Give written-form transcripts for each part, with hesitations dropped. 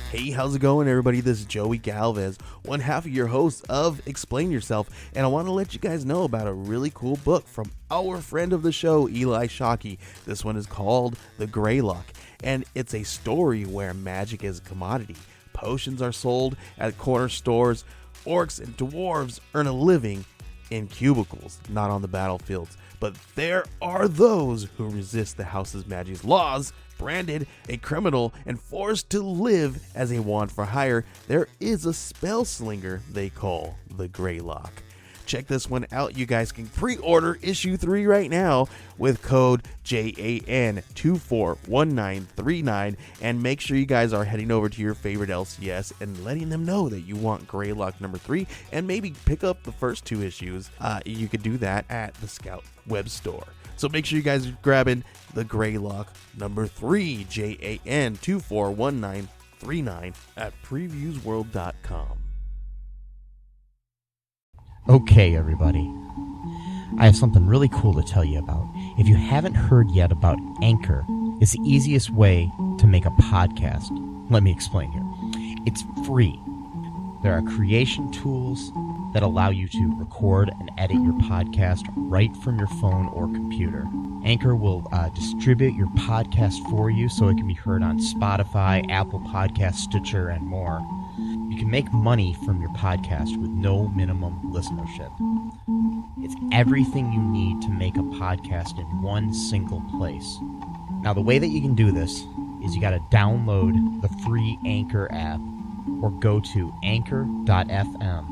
Hey, how's it going, everybody? This is Joey Galvez, one half of your host of Explain Yourself, and I want to let you guys know about a really cool book from our friend of the show, Eli Shockey. This one is called The Greylock, and it's a story where magic is a commodity. Potions are sold at corner stores. Orcs and dwarves earn a living in cubicles, not on the battlefields. But there are those who resist the house's magic's laws. Branded a criminal and forced to live as a wand for hire, there is a spell slinger they call the Greylock. Check this one out. You guys can pre-order issue 3 right now with code JAN241939, and make sure you guys are heading over to your favorite LCS and letting them know that you want Greylock number 3, and maybe pick up the first 2 issues. You could do that at the Scout web store. So make sure you guys are grabbing the Greylock number 3, JAN241939 at previewsworld.com. Okay, everybody. I have something really cool to tell you about. If you haven't heard yet about Anchor, it's the easiest way to make a podcast. Let me explain here. It's free. There are creation tools that allow you to record and edit your podcast right from your phone or computer. Anchor will distribute your podcast for you so it can be heard on Spotify, Apple Podcasts, Stitcher, and more. You can make money from your podcast with no minimum listenership. It's everything you need to make a podcast in one single place. Now, the way that you can do this is you got to download the free Anchor app or go to anchor.fm,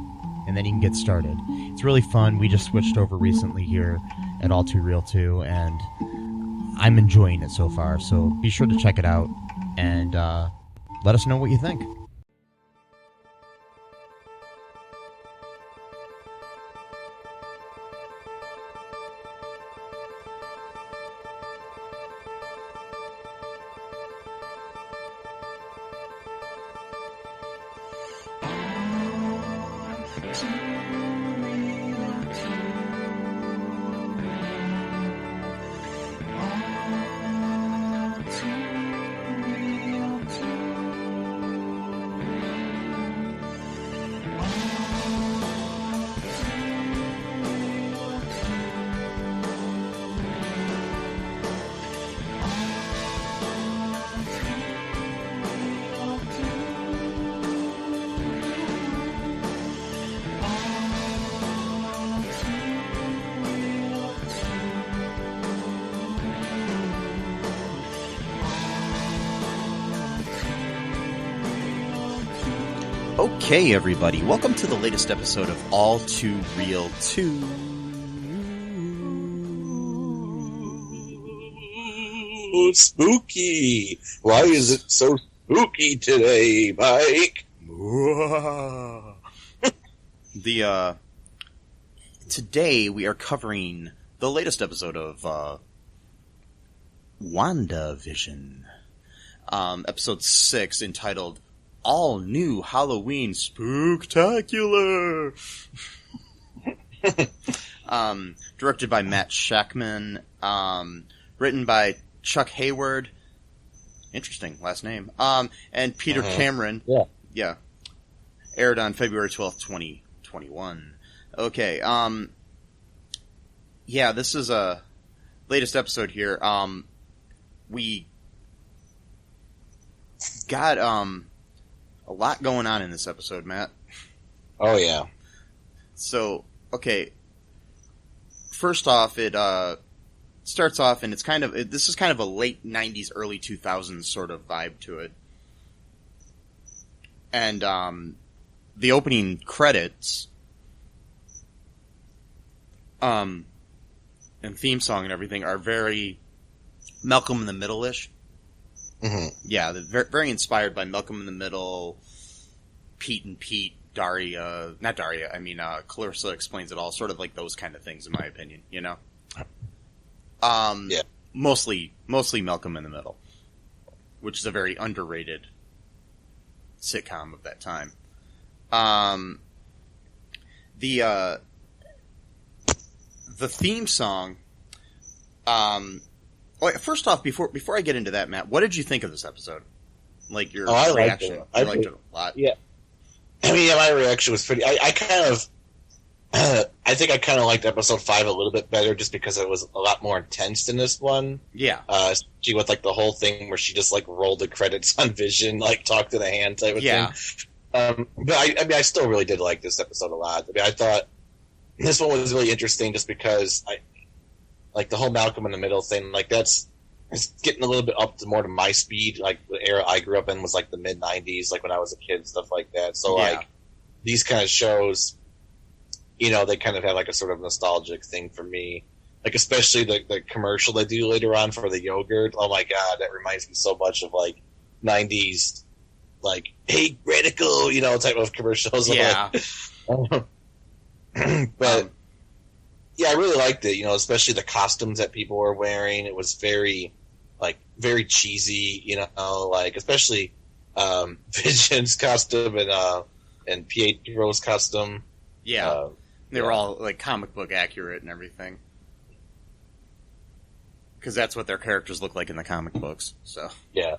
and then you can get started. It's really fun. We just switched over recently here at All Too Real 2, and I'm enjoying it so far. So be sure to check it out and let us know what you think. Okay, everybody, welcome to the latest episode of All Too Real 2. Oh, spooky. Why is it so spooky today, Mike? Today we are covering the latest episode of Wandavision, episode 6, entitled All New Halloween Spooktacular. Directed by Matt Shackman, written by Chuck Hayward, interesting last name, and Peter Cameron. Yeah. Aired on February 12th, 2021. Okay, yeah, this is a latest episode here. We got, a lot going on in this episode, Matt. Oh, yeah. So, okay. First off, it starts off, and it's this is kind of a late 90s, early 2000s sort of vibe to it. And the opening credits and theme song and everything are very Malcolm in the Middle-ish. Mm-hmm. Yeah, they're very inspired by Malcolm in the Middle, Pete and Pete, Clarissa Explains It All, sort of like those kind of things, in my opinion, you know? Yeah. Mostly Malcolm in the Middle, which is a very underrated sitcom of that time. The theme song, first off, before I get into that, Matt, what did you think of this episode? Like your I liked reaction? it. I liked it a lot. Yeah. I mean, yeah, my reaction was pretty. I kind of. I think I kind of liked episode 5 a little bit better just because it was a lot more intense than this one. Yeah. She with like the whole thing where she just like rolled the credits on Vision, like talk to the hand type of thing. But I mean, I still really did like this episode a lot. I mean, I thought this one was really interesting just because I like the whole Malcolm in the Middle thing. Like it's getting a little bit up to more to my speed. Like the era I grew up in was like the mid '90s, like when I was a kid, stuff like that. So like these kind of shows, you know, they kind of have like a sort of nostalgic thing for me. Like especially the commercial they do later on for the yogurt. Oh my god, that reminds me so much of like '90s, like hey radical, you know, type of commercials. Yeah. But yeah, I really liked it. You know, especially the costumes that people were wearing. It was very cheesy. You know, like especially Vision's costume and Pietro's costume. Yeah. They were all like comic book accurate and everything. Because that's what their characters look like in the comic books. So yeah.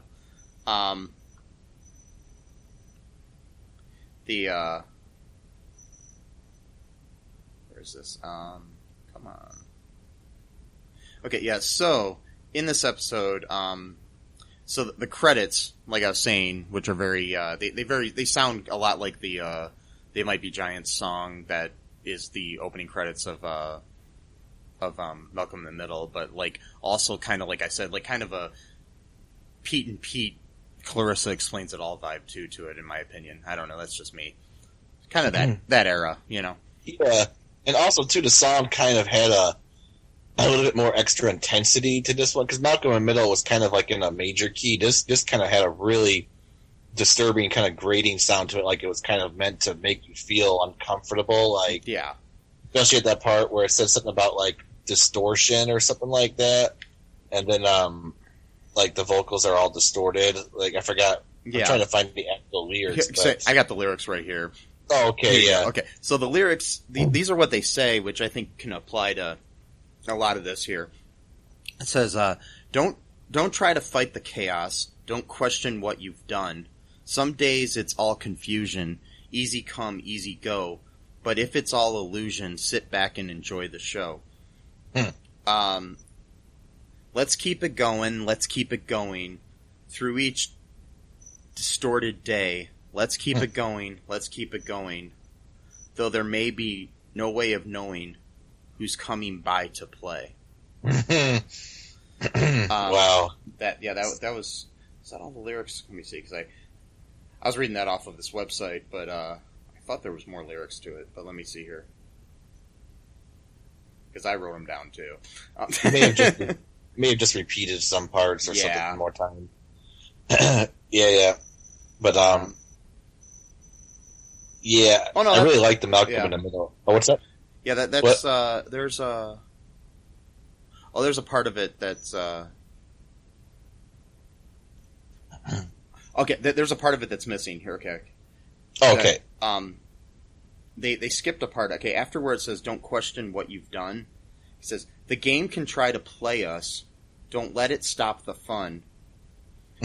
Where's this? Come on. Okay, yeah. So in this episode, so the credits, like I was saying, which are very, they sound a lot like the "They Might Be Giants" song that is the opening credits of Malcolm in the Middle, but like also kind of like I said, like kind of a Pete and Pete, Clarissa Explains It All vibe to it, in my opinion. I don't know, that's just me. Kind of that era, you know. Yeah, and also too, the song kind of had a little bit more extra intensity to this one because Malcolm in the Middle was kind of like in a major key. This kind of had a really disturbing kind of grating sound to it, like it was kind of meant to make you feel uncomfortable, like yeah, especially at that part where it said something about like distortion or something like that, and then like the vocals are all distorted. Like I forgot. Yeah. I'm trying to find the actual lyrics. So I got the lyrics right here. Oh, okay, yeah. Okay, so the lyrics, these are what they say, which I think can apply to a lot of this here. It says, don't try to fight the chaos. Don't question what you've done. Some days it's all confusion. Easy come, easy go. But if it's all illusion, sit back and enjoy the show. Let's keep it going. Let's keep it going. Through each distorted day. Let's keep it going. Let's keep it going. Though there may be no way of knowing who's coming by to play. Wow. That was. Is that all the lyrics? Let me see, because I was reading that off of this website, but I thought there was more lyrics to it. But let me see here, because I wrote them down too. May have just repeated some parts or Yeah. something more time. yeah. But yeah, Oh, no, I really like the Malcolm yeah. in the Middle. Oh, what's that? Yeah, that's there's a part of it that's okay. There's a part of it that's missing here. Okay. Oh, okay. They skipped a part. Okay, after where it says "Don't question what you've done," it says the game can try to play us. Don't let it stop the fun.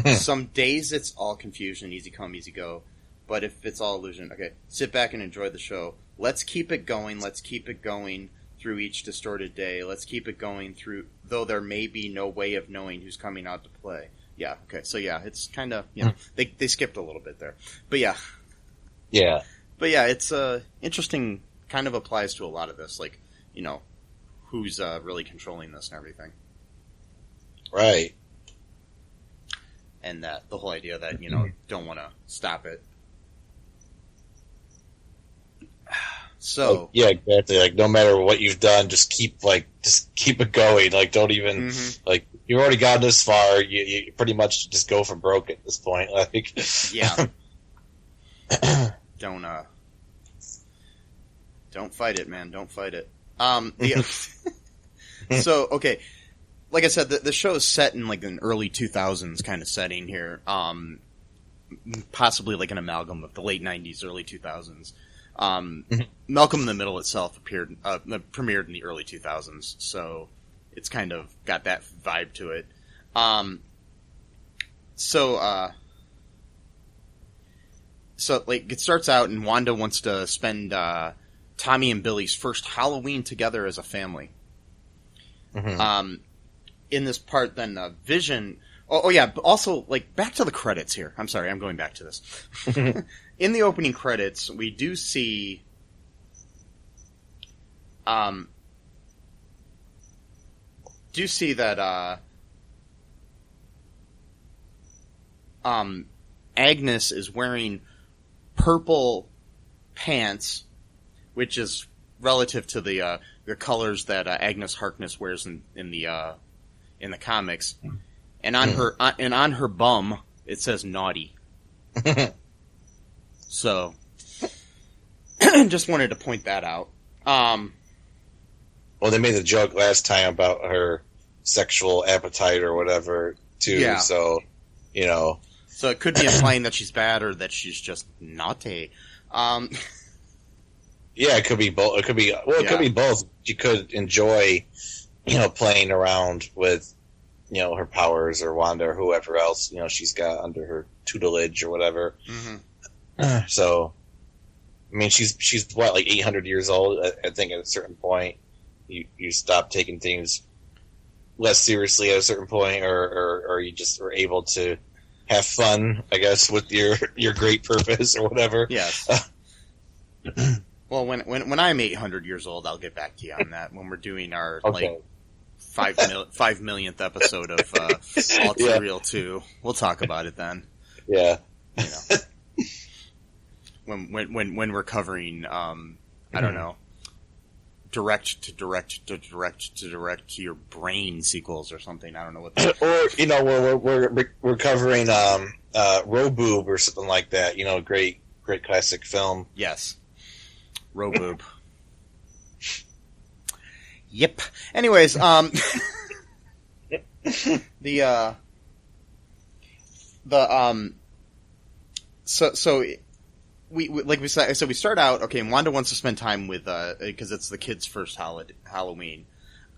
Some days it's all confusion, easy come, easy go. But if it's all illusion, okay, sit back and enjoy the show. Let's keep it going. Let's keep it going through each distorted day. Let's keep it going through, though there may be no way of knowing who's coming out to play. Yeah, okay, so yeah, it's kind of, you know, they skipped a little bit there. But yeah. Yeah. But yeah, it's interesting, kind of applies to a lot of this, like, you know, who's really controlling this and everything. Right. And that the whole idea that, you know, don't want to stop it. So like, yeah, exactly. Like no matter what you've done, just keep it going. Like don't even like you've already gotten this far. You pretty much just go for broke at this point. Like yeah, don't fight it, man. Don't fight it. So okay, like I said, the show is set in like an early 2000s kind of setting here. Possibly like an amalgam of the late 90s, early 2000s. Malcolm in the Middle itself premiered in the early 2000s, so it's kind of got that vibe to it. so like it starts out, and Wanda wants to spend Tommy and Billy's first Halloween together as a family. Mm-hmm. In this part, then Vision. Oh yeah. Also, like back to the credits here. I'm sorry, I'm going back to this. In the opening credits, we do see. Do see that Agnes is wearing purple pants, which is relative to the colors that Agnes Harkness wears in the comics, and on her bum it says naughty. So, just wanted to point that out. Well, they made the joke last time about her sexual appetite or whatever, too. Yeah. So, you know. So it could be implying that she's bad or that she's just naughty. Yeah, it could be both. It could be both. She could enjoy, playing around with, her powers or Wanda or whoever else, she's got under her tutelage or whatever. Mm-hmm. So, I mean, she's what, like 800 years old? I think at a certain point. You stop taking things less seriously at a certain point, or you just are able to have fun, I guess, with your great purpose or whatever. Yes. Well, when I'm 800 years old, I'll get back to you on that when we're doing our okay. 5 millionth episode of All Too Real 2. We'll talk about it then. Yeah. When we're covering, I don't know. Direct to your brain sequels or something. I don't know what that or we're covering Roboob or something like that. Great classic film. Yes, Roboob. Yep. Anyways, so we start out, okay, and Wanda wants to spend time with, because it's the kids' first Halloween.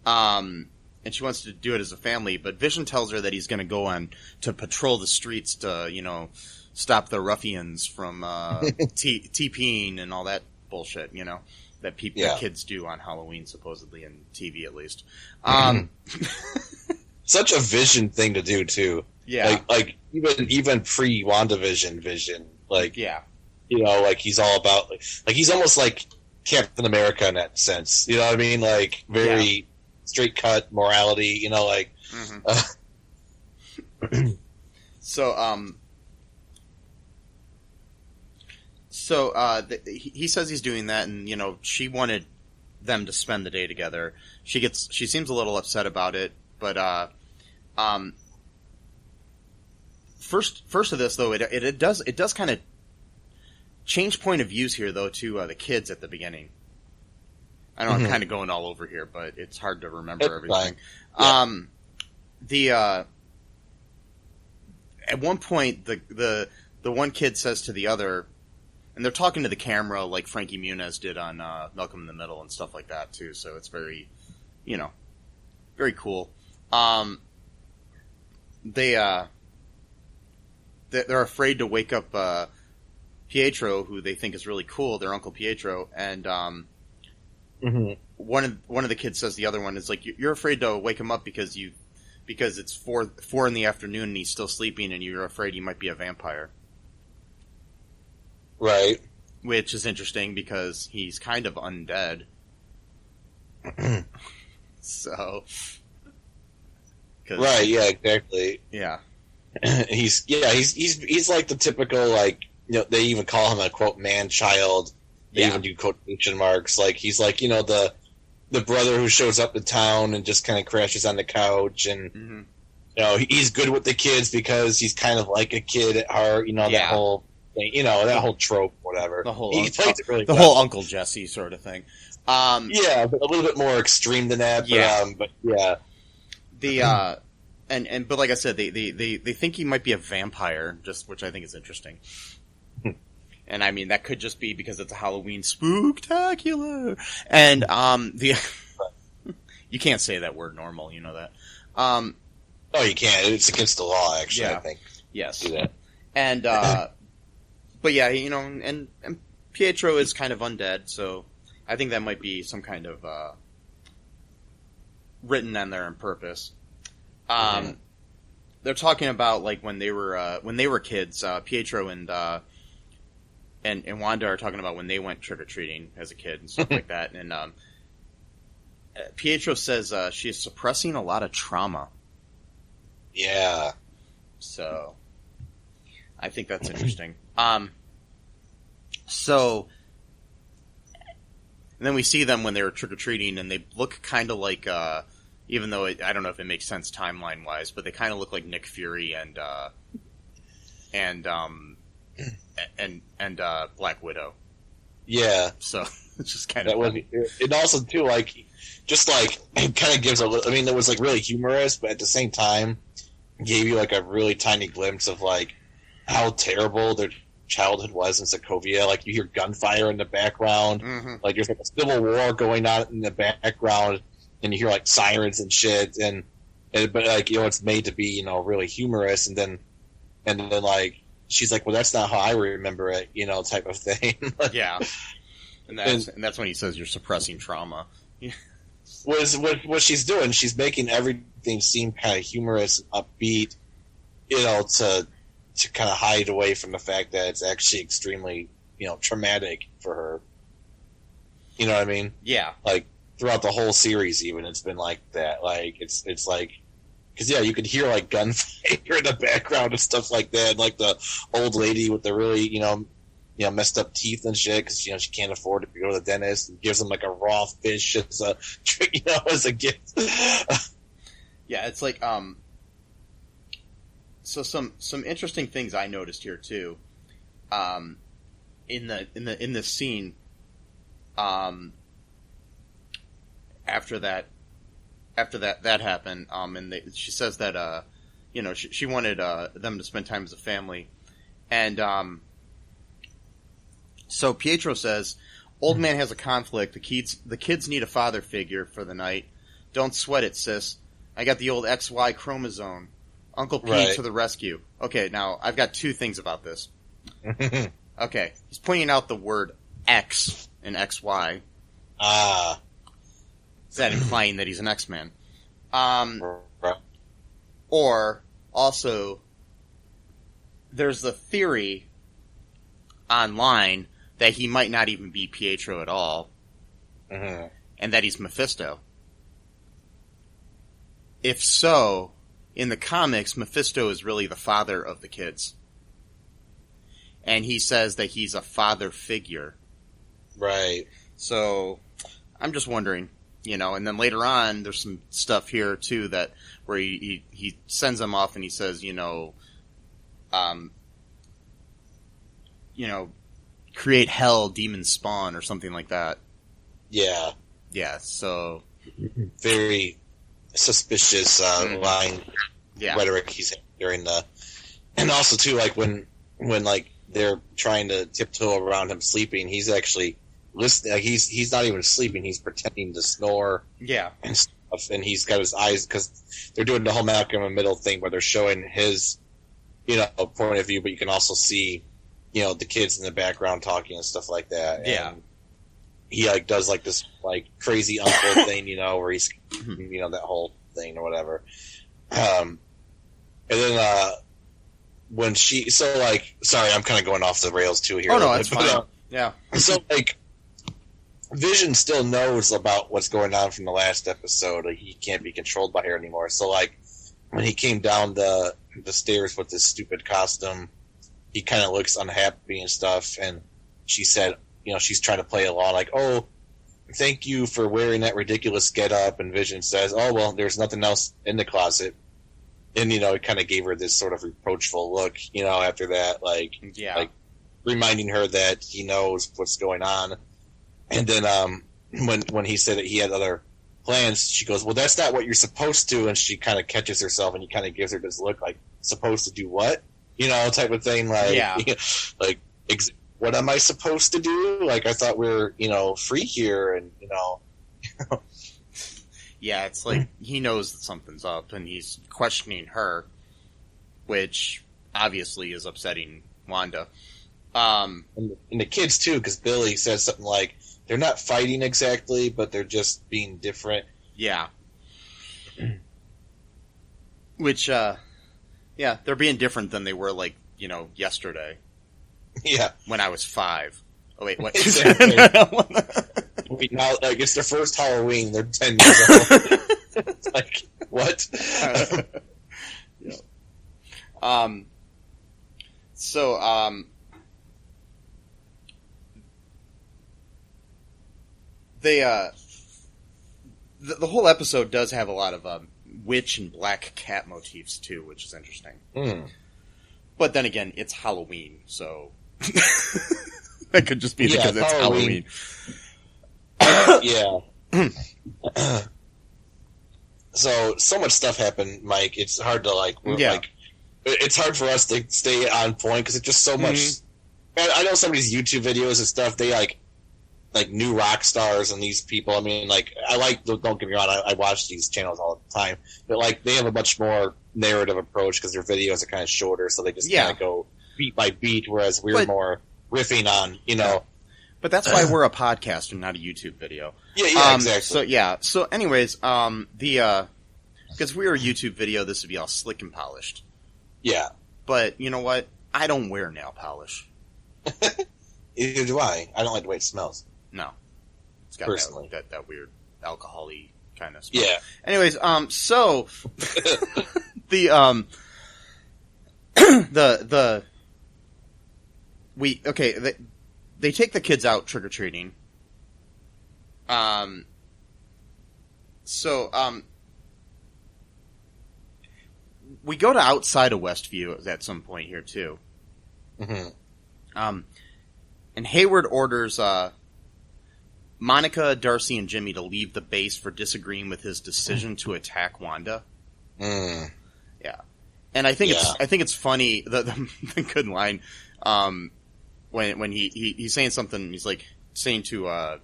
And she wants to do it as a family, but Vision tells her that he's going to go on to patrol the streets to, stop the ruffians from, TPing and all that bullshit, that that kids do on Halloween, supposedly, in TV at least. Such a Vision thing to do, too. Yeah. Like even pre-WandaVision Vision, yeah. He's all about, he's almost like Captain America in that sense. You know what I mean? Like, very straight cut morality, Mm-hmm. He says he's doing that, and, she wanted them to spend the day together. She seems a little upset about it, but, first of this, though, it does kind of change point of views here, though, to the kids at the beginning. I know I'm kind of going all over here, but it's hard to remember everything. Yeah. At one point, the one kid says to the other, and they're talking to the camera like Frankie Muniz did on Malcolm in the Middle and stuff like that too. So it's very, very cool. They're afraid to wake up Pietro, who they think is really cool, their Uncle Pietro, and one of the kids says to the other one, is like, you're afraid to wake him up because it's 4 in the afternoon and he's still sleeping, and you're afraid he might be a vampire. Right. Which is interesting because he's kind of undead. So. Right. Yeah. Exactly. Yeah. He's like the typical, like, they even call him a quote man child. They even do quotation marks. Like, he's like, the brother who shows up in town and just kind of crashes on the couch, and he's good with the kids because he's kind of like a kid at heart. That whole thing, that whole trope, whatever. The whole he plays it really the well. whole Uncle Jesse sort of thing. Yeah, but a little bit more extreme than that. But yeah. But like I said, they think he might be a vampire, which I think is interesting. And I mean, that could just be because it's a Halloween spooktacular. And you can't say that word normal, you know that. No, you can't. It's against the law, actually. Yeah. I think. Yes. Do that. And But yeah, and Pietro is kind of undead, so I think that might be some kind of written on there on purpose. They're talking about like when they were kids. Pietro and Wanda are talking about when they went trick or treating as a kid and stuff like that. And Pietro says she is suppressing a lot of trauma. Yeah. So I think that's interesting. So and then we see them when they were trick or treating, and they look kind of like. Even though I don't know if it makes sense timeline wise, but they kind of look like Nick Fury and Black Widow. Yeah. So it's just kind of funny. It also too like just like it kind of gives a little. I mean, it was like really humorous, but at the same time, gave you like a really tiny glimpse of like how terrible their childhood was in Sokovia. Like you hear gunfire in the background, like there's like a civil war going on in the background. And you hear like sirens and shit, but like it's made to be really humorous, and then like she's like, well, that's not how I remember it, type of thing. Yeah, and that's when he says you're suppressing trauma. What she's doing, she's making everything seem kind of humorous, upbeat, to kind of hide away from the fact that it's actually extremely traumatic for her. You know what I mean? Yeah, like. Throughout the whole series, even it's been like that. Like it's like because you could hear like gunfire in the background and stuff like that. Like the old lady with the really messed up teeth and shit because she can't afford to go to the dentist and gives them like a raw fish as a as a gift. Yeah, it's like So some interesting things I noticed here too. In this scene. After that happened, and she says that she wanted them to spend time as a family, and so Pietro says, "Old man has a conflict. The kids need a father figure for the night. Don't sweat it, sis. I got the old XY chromosome. Uncle P to the rescue." Okay, now I've got two things about this. Okay, he's pointing out the word X and XY. Ah. Is that implying that he's an X-Man? Or, also, there's the theory online that he might not even be Pietro at all, and that he's Mephisto. If so, in the comics, Mephisto is really the father of the kids. And he says that he's a father figure. Right. So, I'm just wondering... and then later on, there's some stuff here too where he sends them off and he says, create hell, demons spawn, or something like that. Yeah. Yeah. So very suspicious line rhetoric he's during and also too like when like they're trying to tiptoe around him sleeping, he's actually. Listening, he's not even sleeping. He's pretending to snore. Yeah, and stuff. And he's got his eyes because they're doing the whole Malcolm in the Middle thing where they're showing his, point of view, but you can also see, the kids in the background talking and stuff like that. Yeah, and he like does like this like crazy uncle thing, where he's, that whole thing or whatever. And then when sorry, I'm kind of going off the rails too here. Oh no, that's fine. Yeah. So like. Vision still knows about what's going on from the last episode. Like, he can't be controlled by her anymore. So, like, when he came down the stairs with this stupid costume, he kind of looks unhappy and stuff. And she said, she's trying to play along, like, "Oh, thank you for wearing that ridiculous getup." And Vision says, "Oh, well, there's nothing else in the closet." And, it kind of gave her this sort of reproachful look, after that, like reminding her that he knows what's going on. And then when he said that he had other plans, she goes, "Well, that's not what you're supposed to." And she kind of catches herself, and he kind of gives her this look like, "Supposed to do what?" Type of thing. Like, like, what am I supposed to do? Like, I thought we were, free here, and Yeah, it's like he knows that something's up, and he's questioning her, which obviously is upsetting Wanda. And the kids too, because Billy says something like, "They're not fighting exactly, but they're just being different." Yeah. Which, yeah, they're being different than they were, like, yesterday. Yeah. When I was 5. Oh, wait, what? Exactly. Now, like, it's their first Halloween. They're 10 years old. It's like, what? Yeah. They, the whole episode does have a lot of, witch and black cat motifs, too, which is interesting. Mm. But then again, it's Halloween, so... That could just be because it's Halloween. Yeah. So much stuff happened, Mike. It's hard to, like... It's hard for us to stay on point, because it's just so much... I know some of these YouTube videos and stuff, they, like new rock stars and these people. I mean, like, don't get me wrong, I watch these channels all the time, but, like, they have a much more narrative approach because their videos are kind of shorter, so they just kind of go beat by beat, whereas we're more riffing on, But that's why we're a podcast and not a YouTube video. Yeah, exactly. So anyways, because if we were a YouTube video, this would be all slick and polished. Yeah. But, you know what? I don't wear nail polish. Either do I. I don't like the way it smells. No. It's got personally that weird alcohol-y kind of smell. Yeah. Anyways, so they take the kids out trick-or-treating. We go to outside of Westview at some point here too. Mm-hmm. And Hayward orders Monica, Darcy, and Jimmy to leave the base for disagreeing with his decision to attack Wanda. Mm. Yeah, and I think it's funny the good line when he's saying something. He's like saying to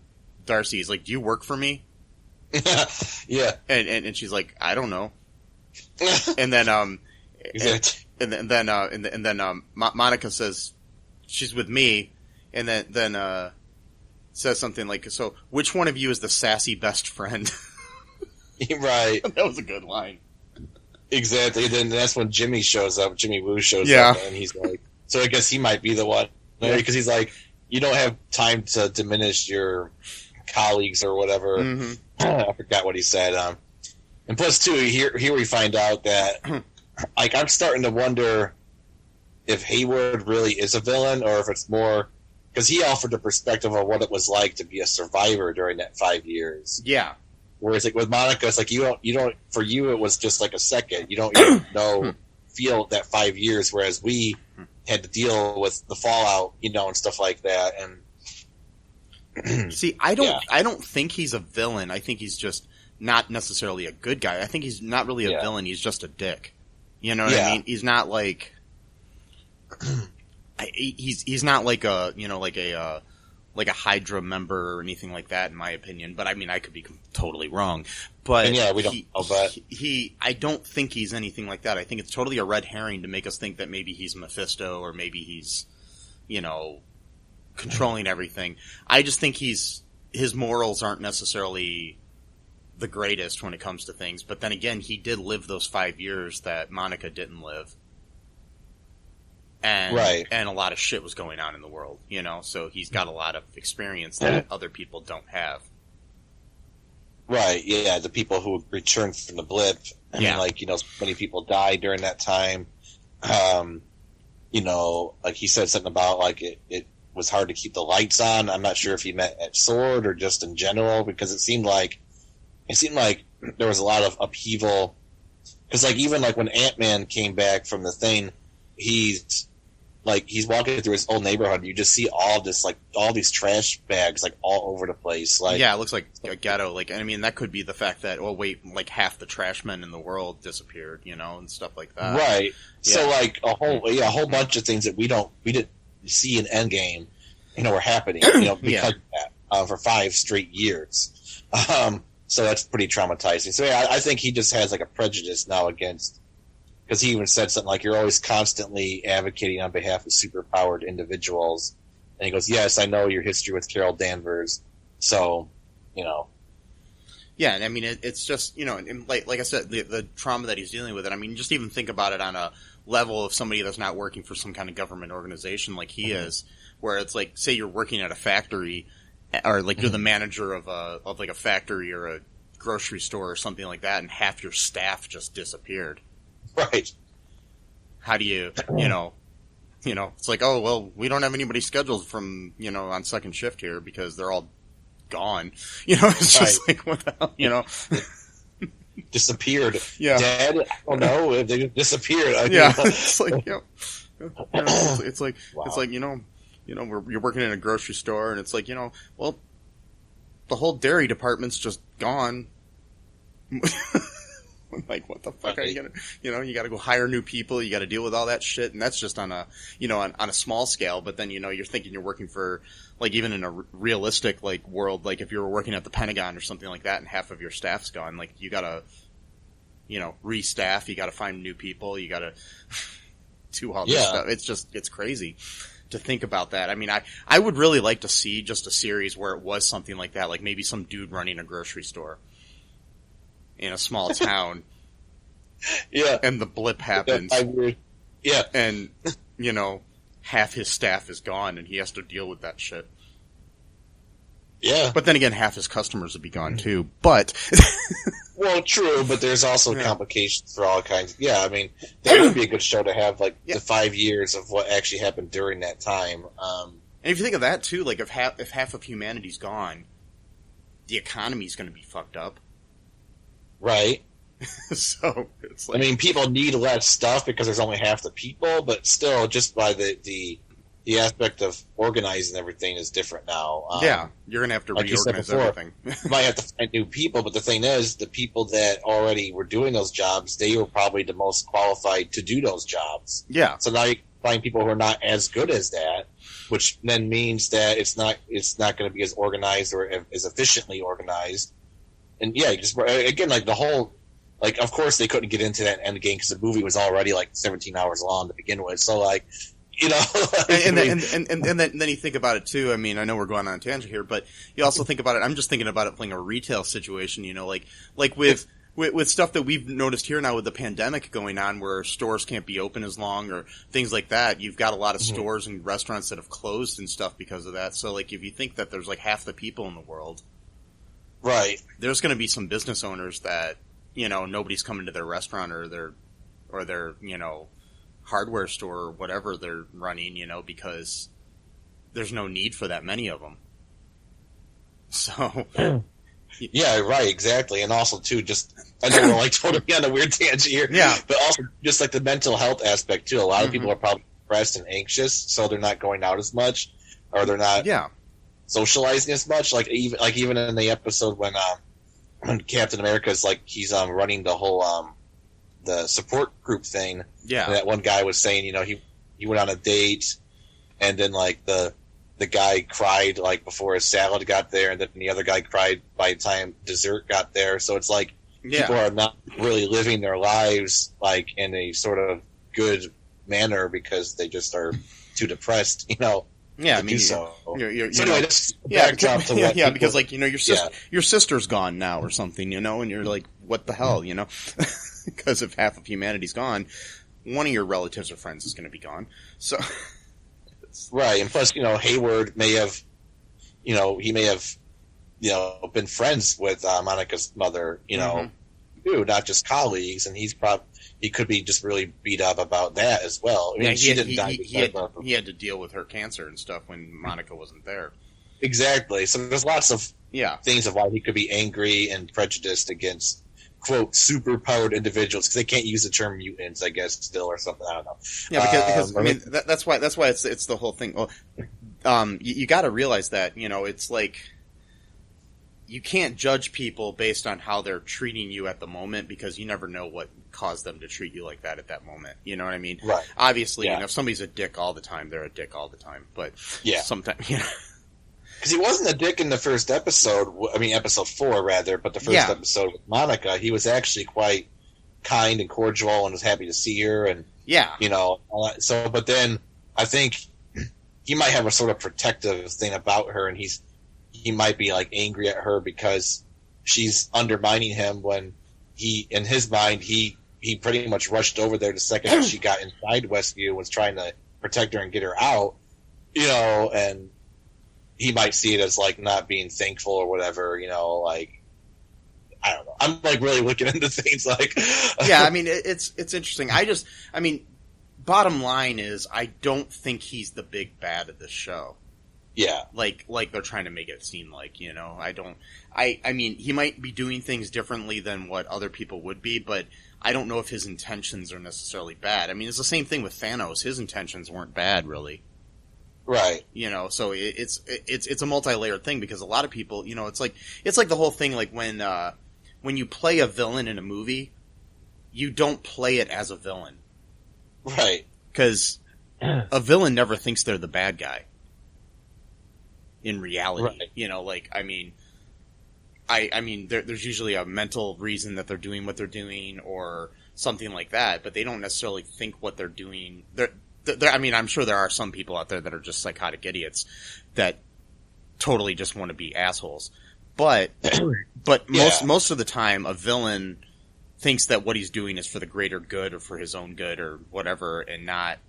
Darcy, he's like, "Do you work for me?" Yeah, and she's like, "I don't know." And then Monica says she's with me, and then says something like, "So which one of you is the sassy best friend?" Right. That was a good line. Exactly. Then that's when Jimmy shows up. Jimmy Woo shows up, and he's like, so I guess he might be the one, because he's like, you don't have time to diminish your colleagues or whatever. Mm-hmm. I forgot what he said. And plus, too, here we find out that, like, I'm starting to wonder if Hayward really is a villain, or if it's more because he offered the perspective of what it was like to be a survivor during that 5 years. Yeah. Whereas, like, with Monica, it's like you don't. For you, it was just like a second. You don't even feel that 5 years. Whereas we had to deal with the fallout, and stuff like that. And see, I don't think he's a villain. I think he's just not necessarily a good guy. I think he's not really a villain. He's just a dick. You know what I mean? He's not like he's not like a like a Hydra member or anything like that, in my opinion. But I mean, I could be totally wrong. But we don't. I don't think he's anything like that. I think it's totally a red herring to make us think that maybe he's Mephisto or maybe he's, controlling everything. I just think his morals aren't necessarily the greatest when it comes to things. But then again, he did live those 5 years that Monica didn't live. And a lot of shit was going on in the world, so he's got a lot of experience that other people don't have. Right, yeah, the people who returned from the blip, many people died during that time. Like he said something about, like, it was hard to keep the lights on. I'm not sure if he meant at Sword or just in general, because it seemed like there was a lot of upheaval. Because, like, even, like, when Ant-Man came back from the thing, he's walking through his old neighborhood. You just see all these trash bags, like, all over the place. Like, yeah, it looks like a ghetto. Like, I mean, that could be the fact that, like, half the trash men in the world disappeared, and stuff like that. Right. Yeah. So, like, a whole bunch of things that we didn't see in Endgame, were happening, because of that, for 5 straight years. So that's pretty traumatizing. So yeah, I think he just has, like, a prejudice now against because he even said something like, "You're always constantly advocating on behalf of superpowered individuals," and he goes, "Yes, I know your history with Carol Danvers, so you know." Yeah, and I mean, it's just, you know, and like I said, the trauma that he's dealing with, and I mean, just even think about it on a level of somebody that's not working for some kind of government organization like he is, where it's like, say you're working at a factory, or like you're the manager of like a factory or a grocery store or something like that, and half your staff just disappeared. Right. How do you know, it's like, oh, well, we don't have anybody scheduled from, you know, on second shift here because they're all gone. You know, it's just like, what the hell, you know? Disappeared. Yeah. Dead? I don't know. They just disappeared. It's like, you know, it's like, wow. It's like, you're working in a grocery store, and it's like, you know, well, the whole dairy department's just gone. Like, what the fuck are you gonna, you gotta go hire new people, you gotta deal with all that shit, and that's just on a, on a small scale, but then, you're thinking you're working for, like, even in a realistic, like, world, like, if you were working at the Pentagon or something like that, and half of your staff's gone, like, you gotta, restaff, you gotta find new people, you gotta do all this stuff. It's crazy to think about that. I mean, I would really like to see just a series where it was something like that, like maybe some dude running a grocery store in a small town. Yeah. And the blip happens. Yeah. And, half his staff is gone and he has to deal with that shit. Yeah. But then again, half his customers would be gone too. But. Well, true, but there's also complications for all kinds. Yeah, I mean, that would be a good show to have, like, the 5 years of what actually happened during that time. And if you think of that too, like, if half of humanity's gone, the economy's going to be fucked up. Right. So, it's like... I mean, people need less stuff because there's only half the people, but still, just by the aspect of organizing everything is different now. You're going to have to like reorganize before, everything. You might have to find new people, but the thing is, the people that already were doing those jobs, they were probably the most qualified to do those jobs. Yeah. So now you find people who are not as good as that, which then means that it's not going to be as organized or as efficiently organized. And yeah, just again, like the whole, like, of course they couldn't get into that end game because the movie was already like 17 hours long to begin with. So like, and then you think about it too. I mean, I know we're going on a tangent here, but you also think about it. I'm just thinking about it playing a retail situation. Like with stuff that we've noticed here now with the pandemic going on, where stores can't be open as long or things like that. You've got a lot of stores and restaurants that have closed and stuff because of that. So like, if you think that there's like half the people in the world, right, there's going to be some business owners that nobody's coming to their restaurant or their hardware store or whatever they're running, because there's no need for that many of them. So, yeah, right, exactly. And also too, just, I know we're like totally on a weird tangent here, but also just like the mental health aspect too. A lot of people are probably depressed and anxious, so they're not going out as much, or they're not socializing as much. Like even in the episode when Captain America is like, he's running the whole the support group thing. Yeah. And that one guy was saying, he went on a date, and then like the guy cried like before his salad got there, and then the other guy cried by the time dessert got there. So it's like people are not really living their lives like in a sort of good manner because they just are too depressed, Yeah, I mean, so anyway, because like your sister's gone now or something, and you're like, what the hell, because if half of humanity's gone, one of your relatives or friends is going to be gone. So, right, and plus, Hayward may have, he may have, been friends with Monica's mother, too, not just colleagues, and he could be just really beat up about that as well. I mean, she didn't die. He had to deal with her cancer and stuff when Monica wasn't there. Exactly. So there's lots of things of why he could be angry and prejudiced against, quote, superpowered individuals, because they can't use the term mutants, I guess, still, or something. I don't know. Yeah, because I mean, that's why it's the whole thing. Well, you got to realize that, it's like, you can't judge people based on how they're treating you at the moment, because you never know what caused them to treat you like that at that moment. You know what I mean? Right. Obviously, if somebody's a dick all the time, they're a dick all the time. But sometimes, because he wasn't a dick in the first episode. I mean, episode 4 rather, but the first episode with Monica, he was actually quite kind and cordial and was happy to see her, and all that. So, but then I think he might have a sort of protective thing about her, and he might be like angry at her because she's undermining him when in his mind he pretty much rushed over there the second that she got inside Westview and was trying to protect her and get her out, and he might see it as like not being thankful or whatever, like, I don't know. I'm like really looking into things like, yeah, I mean, it's interesting. Bottom line is I don't think he's the big bad of this show. Yeah. Like they're trying to make it seem like, I mean, he might be doing things differently than what other people would be, but I don't know if his intentions are necessarily bad. I mean, it's the same thing with Thanos. His intentions weren't bad, really. Right. So it's a multi-layered thing because a lot of people, it's like the whole thing, like when you play a villain in a movie, you don't play it as a villain. Right. Because a villain never thinks they're the bad guy. In reality, right. I mean, there's usually a mental reason that they're doing what they're doing or something like that, but they don't necessarily think what they're doing. I'm sure there are some people out there that are just psychotic idiots that totally just want to be assholes. But most of the time, a villain thinks that what he's doing is for the greater good or for his own good or whatever, and not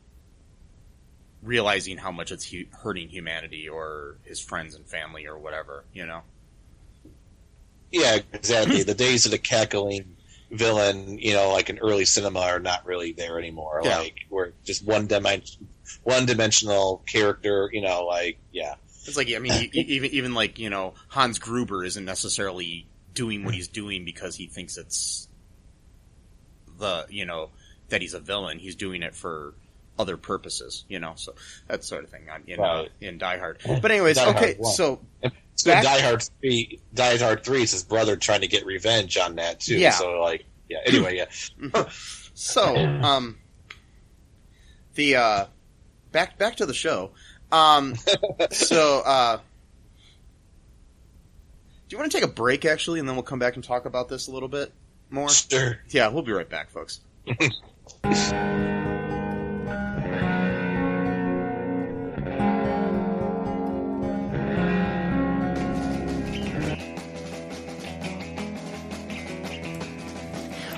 realizing how much it's hurting humanity or his friends and family or whatever, Yeah, exactly. The days of the cackling villain, like in early cinema, are not really there anymore. Yeah. Like, we're just one-dimensional character, yeah. It's like, I mean, even like, Hans Gruber isn't necessarily doing what he's doing because he thinks it's that he's a villain. He's doing it for other purposes, so that sort of thing in Die Hard. But anyways, okay, so Die Hard 3 is his brother trying to get revenge on that too. Yeah. So anyway, yeah. So, the back to the show. Do you want to take a break actually, and then we'll come back and talk about this a little bit more? Sure. Yeah, we'll be right back, folks.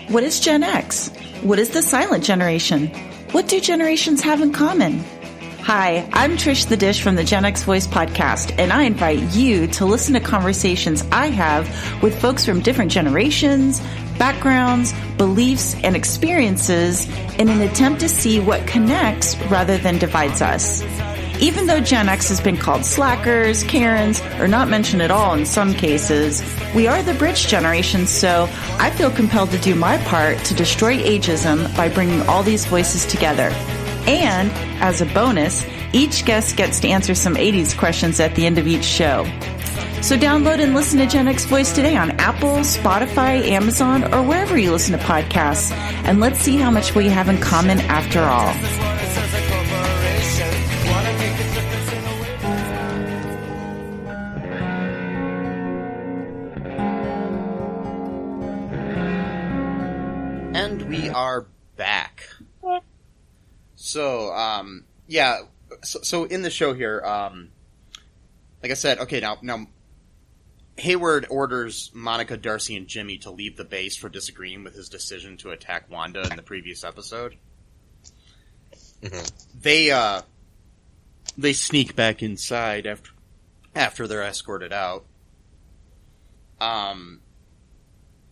What is Gen X? What is the silent generation? What do generations have in common? Hi, I'm Trish the Dish from the Gen X Voice podcast, and I invite you to listen to conversations I have with folks from different generations, backgrounds, beliefs, and experiences in an attempt to see what connects rather than divides us. Even though Gen X has been called slackers, Karens, or not mentioned at all in some cases, we are the bridge generation, so I feel compelled to do my part to destroy ageism by bringing all these voices together. And, as a bonus, each guest gets to answer some 80s questions at the end of each show. So download and listen to Gen X Voice today on Apple, Spotify, Amazon, or wherever you listen to podcasts. And let's see how much we have in common after all. And we are back. So, So in the show here, like I said, okay, now Hayward orders Monica, Darcy, and Jimmy to leave the base for disagreeing with his decision to attack Wanda in the previous episode. Mm-hmm. They sneak back inside after they're escorted out.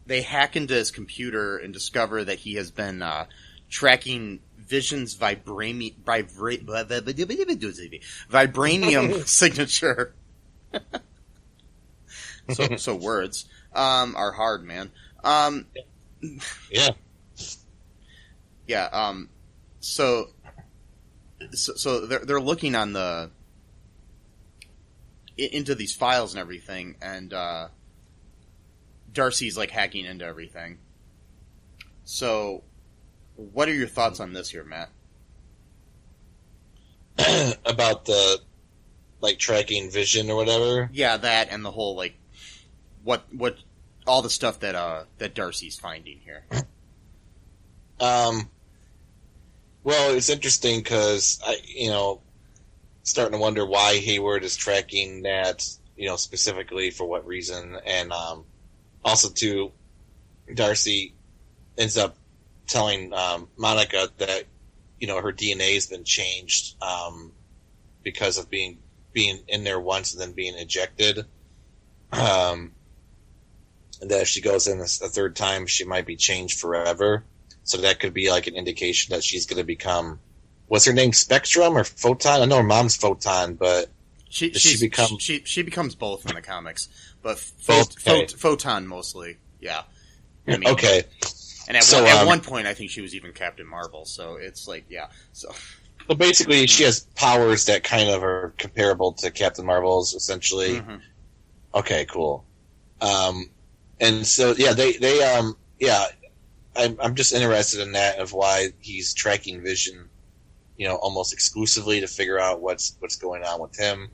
They hack into his computer and discover that he has been tracking Vision's vibranium signature. So words are hard, man. Yeah. Yeah. So they're looking on into these files and everything, and Darcy's like hacking into everything. So, what are your thoughts on this here, Matt? About the tracking Vision or whatever? Yeah, that and the whole what all the stuff that Darcy's finding here. Well, it's interesting because starting to wonder why Hayward is tracking Nat, specifically for what reason, and also too, Darcy ends up telling Monica that her DNA has been changed because of being in there once and then being ejected. And that if she goes in a third time, she might be changed forever. So that could be like an indication that she's going to become, what's her name, Spectrum or Photon? I know her mom's Photon, but she becomes both in the comics, but Photon mostly. Yeah. I mean, okay. And at one point, I think she was even Captain Marvel. So it's like, yeah. So basically, she has powers that kind of are comparable to Captain Marvel's, essentially. Mm-hmm. Okay, cool. And so, I'm just interested in that, of why he's tracking Vision, almost exclusively to figure out what's going on with him.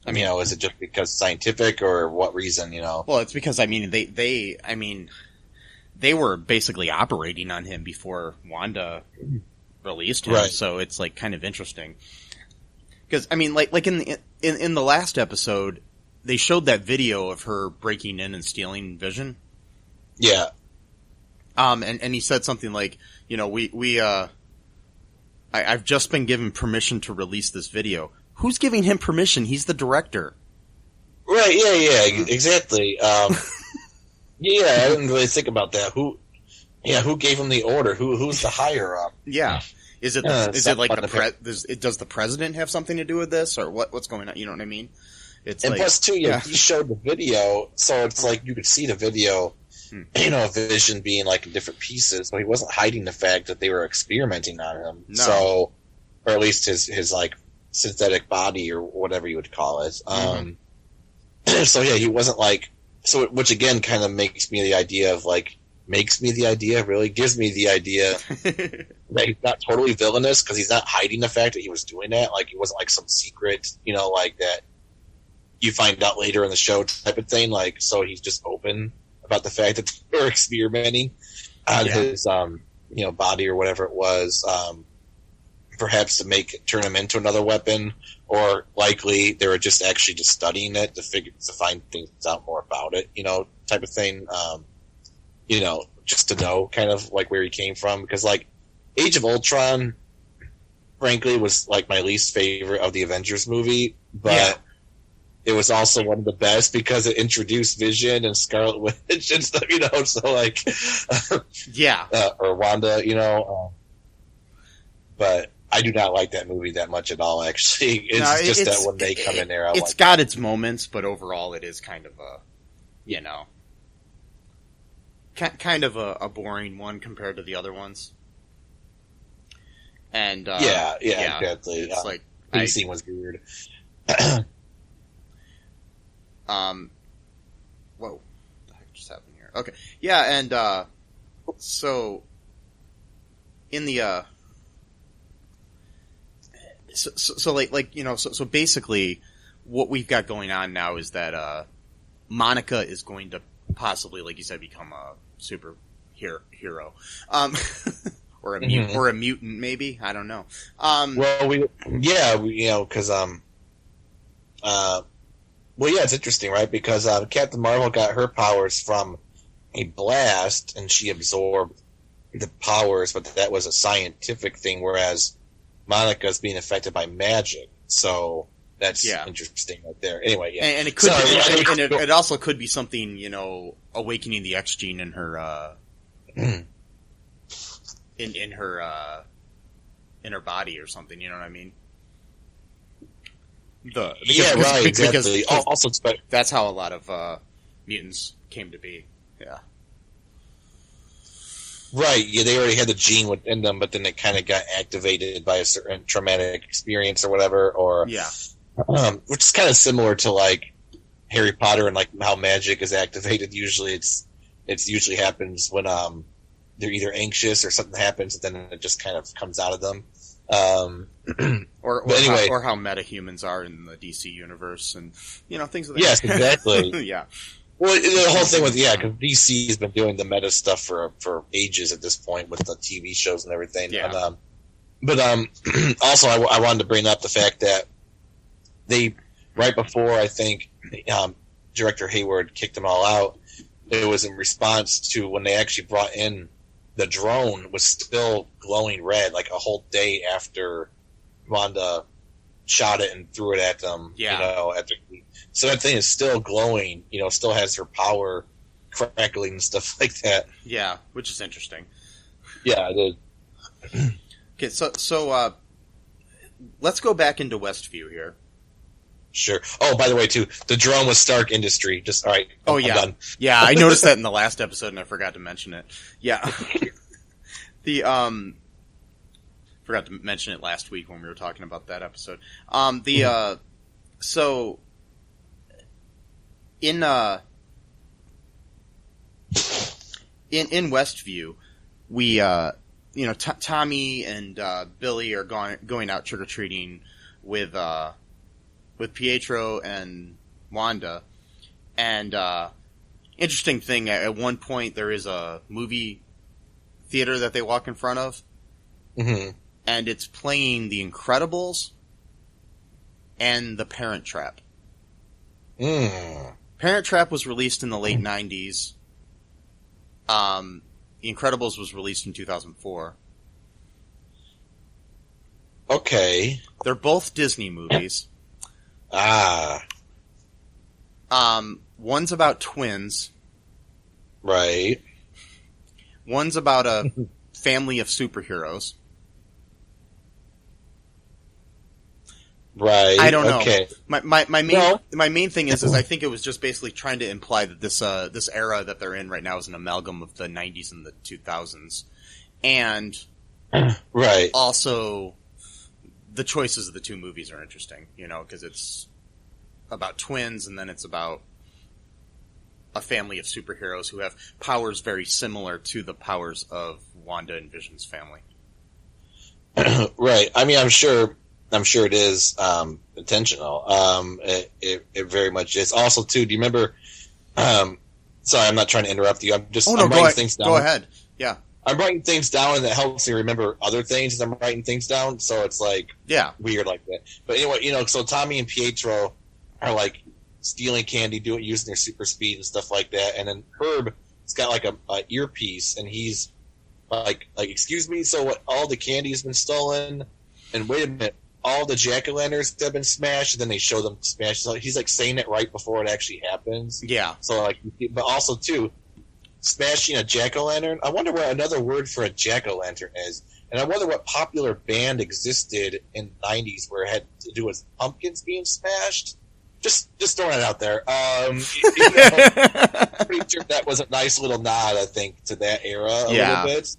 Is it just because scientific, or what reason? Well, it's because they were basically operating on him before Wanda released him, right. So it's like kind of interesting. Because like in the last episode, they showed that video of her breaking in and stealing Vision. Yeah. And he said something like, I've just been given permission to release this video. Who's giving him permission? He's the director. Right, yeah, exactly. I didn't really think about that. Who gave him the order? Who's the higher up? Yeah. Is it like does the president have something to do with this, or what's going on? You know what I mean? Plus too, he showed the video, so it's like you could see the video, Vision being like in different pieces, but he wasn't hiding the fact that they were experimenting on him. No. So, or at least his like synthetic body or whatever you would call it. So yeah, he wasn't like, which again kind of gives me the idea that he's not totally villainous, because he's not hiding the fact that he was doing that. Like, he wasn't like some secret, like that you find out later in the show type of thing. Like, so he's just open about the fact that they're experimenting on his, body or whatever it was, perhaps to turn him into another weapon, or likely they were just actually just studying it to find things out more about it, type of thing. Just to know kind of like where he came from, because like Age of Ultron, frankly, was like my least favorite of the Avengers movie, but it was also one of the best because it introduced Vision and Scarlet Witch and stuff, so like, or Wanda, but I do not like that movie that much at all, actually. It's that when they come in there, it's got its moments, but overall it is kind of a boring one compared to the other ones. And exactly. It's like the scene was weird. Whoa, what the heck just happened here? Okay, yeah, and so in the so basically, what we've got going on now is that Monica is going to possibly, like you said, become a super hero, or a mutant, maybe. I don't know. It's interesting, right? Because Captain Marvel got her powers from a blast, and she absorbed the powers, but that was a scientific thing, whereas Monica's being affected by magic. So that's interesting right there. Anyway, yeah. And it could it also could be something, awakening the X gene in her in her body or something, you know what I mean? Exactly. Because that's how a lot of mutants came to be. Yeah. Right. Yeah, they already had the gene within them, but then it kind of got activated by a certain traumatic experience or whatever. Or which is kind of similar to like Harry Potter and like how magic is activated. Usually, it's usually happens when they're either anxious or something happens, and then it just kind of comes out of them. Or how metahumans are in the DC universe, and things like that. Yes, exactly. Yeah. Well, the whole thing with because DC has been doing the meta stuff for ages at this point with the TV shows and everything. Yeah. But also I wanted to bring up the fact that they right before I think Director Hayward kicked them all out, it was in response to when they actually brought in the drone was still glowing red like a whole day after Wanda shot it and threw it at them. Yeah. So that thing is still glowing, still has her power crackling and stuff like that. Yeah, which is interesting. Yeah, it is. Okay, so let's go back into Westview here. Sure. Oh, by the way, too, the drone was Stark Industry. Just, all right. Oh, I'm yeah. done. Yeah, I noticed that in the last episode and I forgot to mention it. Yeah. Forgot to mention it last week when we were talking about that episode. So in Westview, we Tommy and Billy are going out trick or treating with Pietro and Wanda, and interesting thing, at one point there is a movie theater that they walk in front of, and it's playing The Incredibles and The Parent Trap. Parent Trap was released in the late 90s. The Incredibles was released in 2004. Okay. They're both Disney movies. One's about twins. Right. One's about a family of superheroes. Right. I don't know. Okay. My main thing is I think it was just basically trying to imply that this era that they're in right now is an amalgam of the 90s and the 2000s, and right. Also, the choices of the two movies are interesting, because it's about twins and then it's about a family of superheroes who have powers very similar to the powers of Wanda and Vision's family. Right. I mean, I'm sure it is intentional. It very much is. Also, too, do you remember? Sorry, I'm not trying to interrupt you. I'm writing things down. Go ahead. Yeah. I'm writing things down, and that helps me remember other things as I'm writing things down. So it's weird like that. But anyway, so Tommy and Pietro are stealing candy, using their super speed and stuff like that. And then Herb has got a earpiece, and he's like, excuse me. So what? All the candy has been stolen, and wait a minute. All the jack-o'-lanterns have been smashed, and then they show them smashed. So he's saying it right before it actually happens. Yeah. So but also too, smashing a jack-o'-lantern. I wonder what another word for a jack-o'-lantern is, and I wonder what popular band existed in the '90s where it had to do with pumpkins being smashed. Just throwing it out there. Pretty sure that was a nice little nod, I think, to that era a little bit.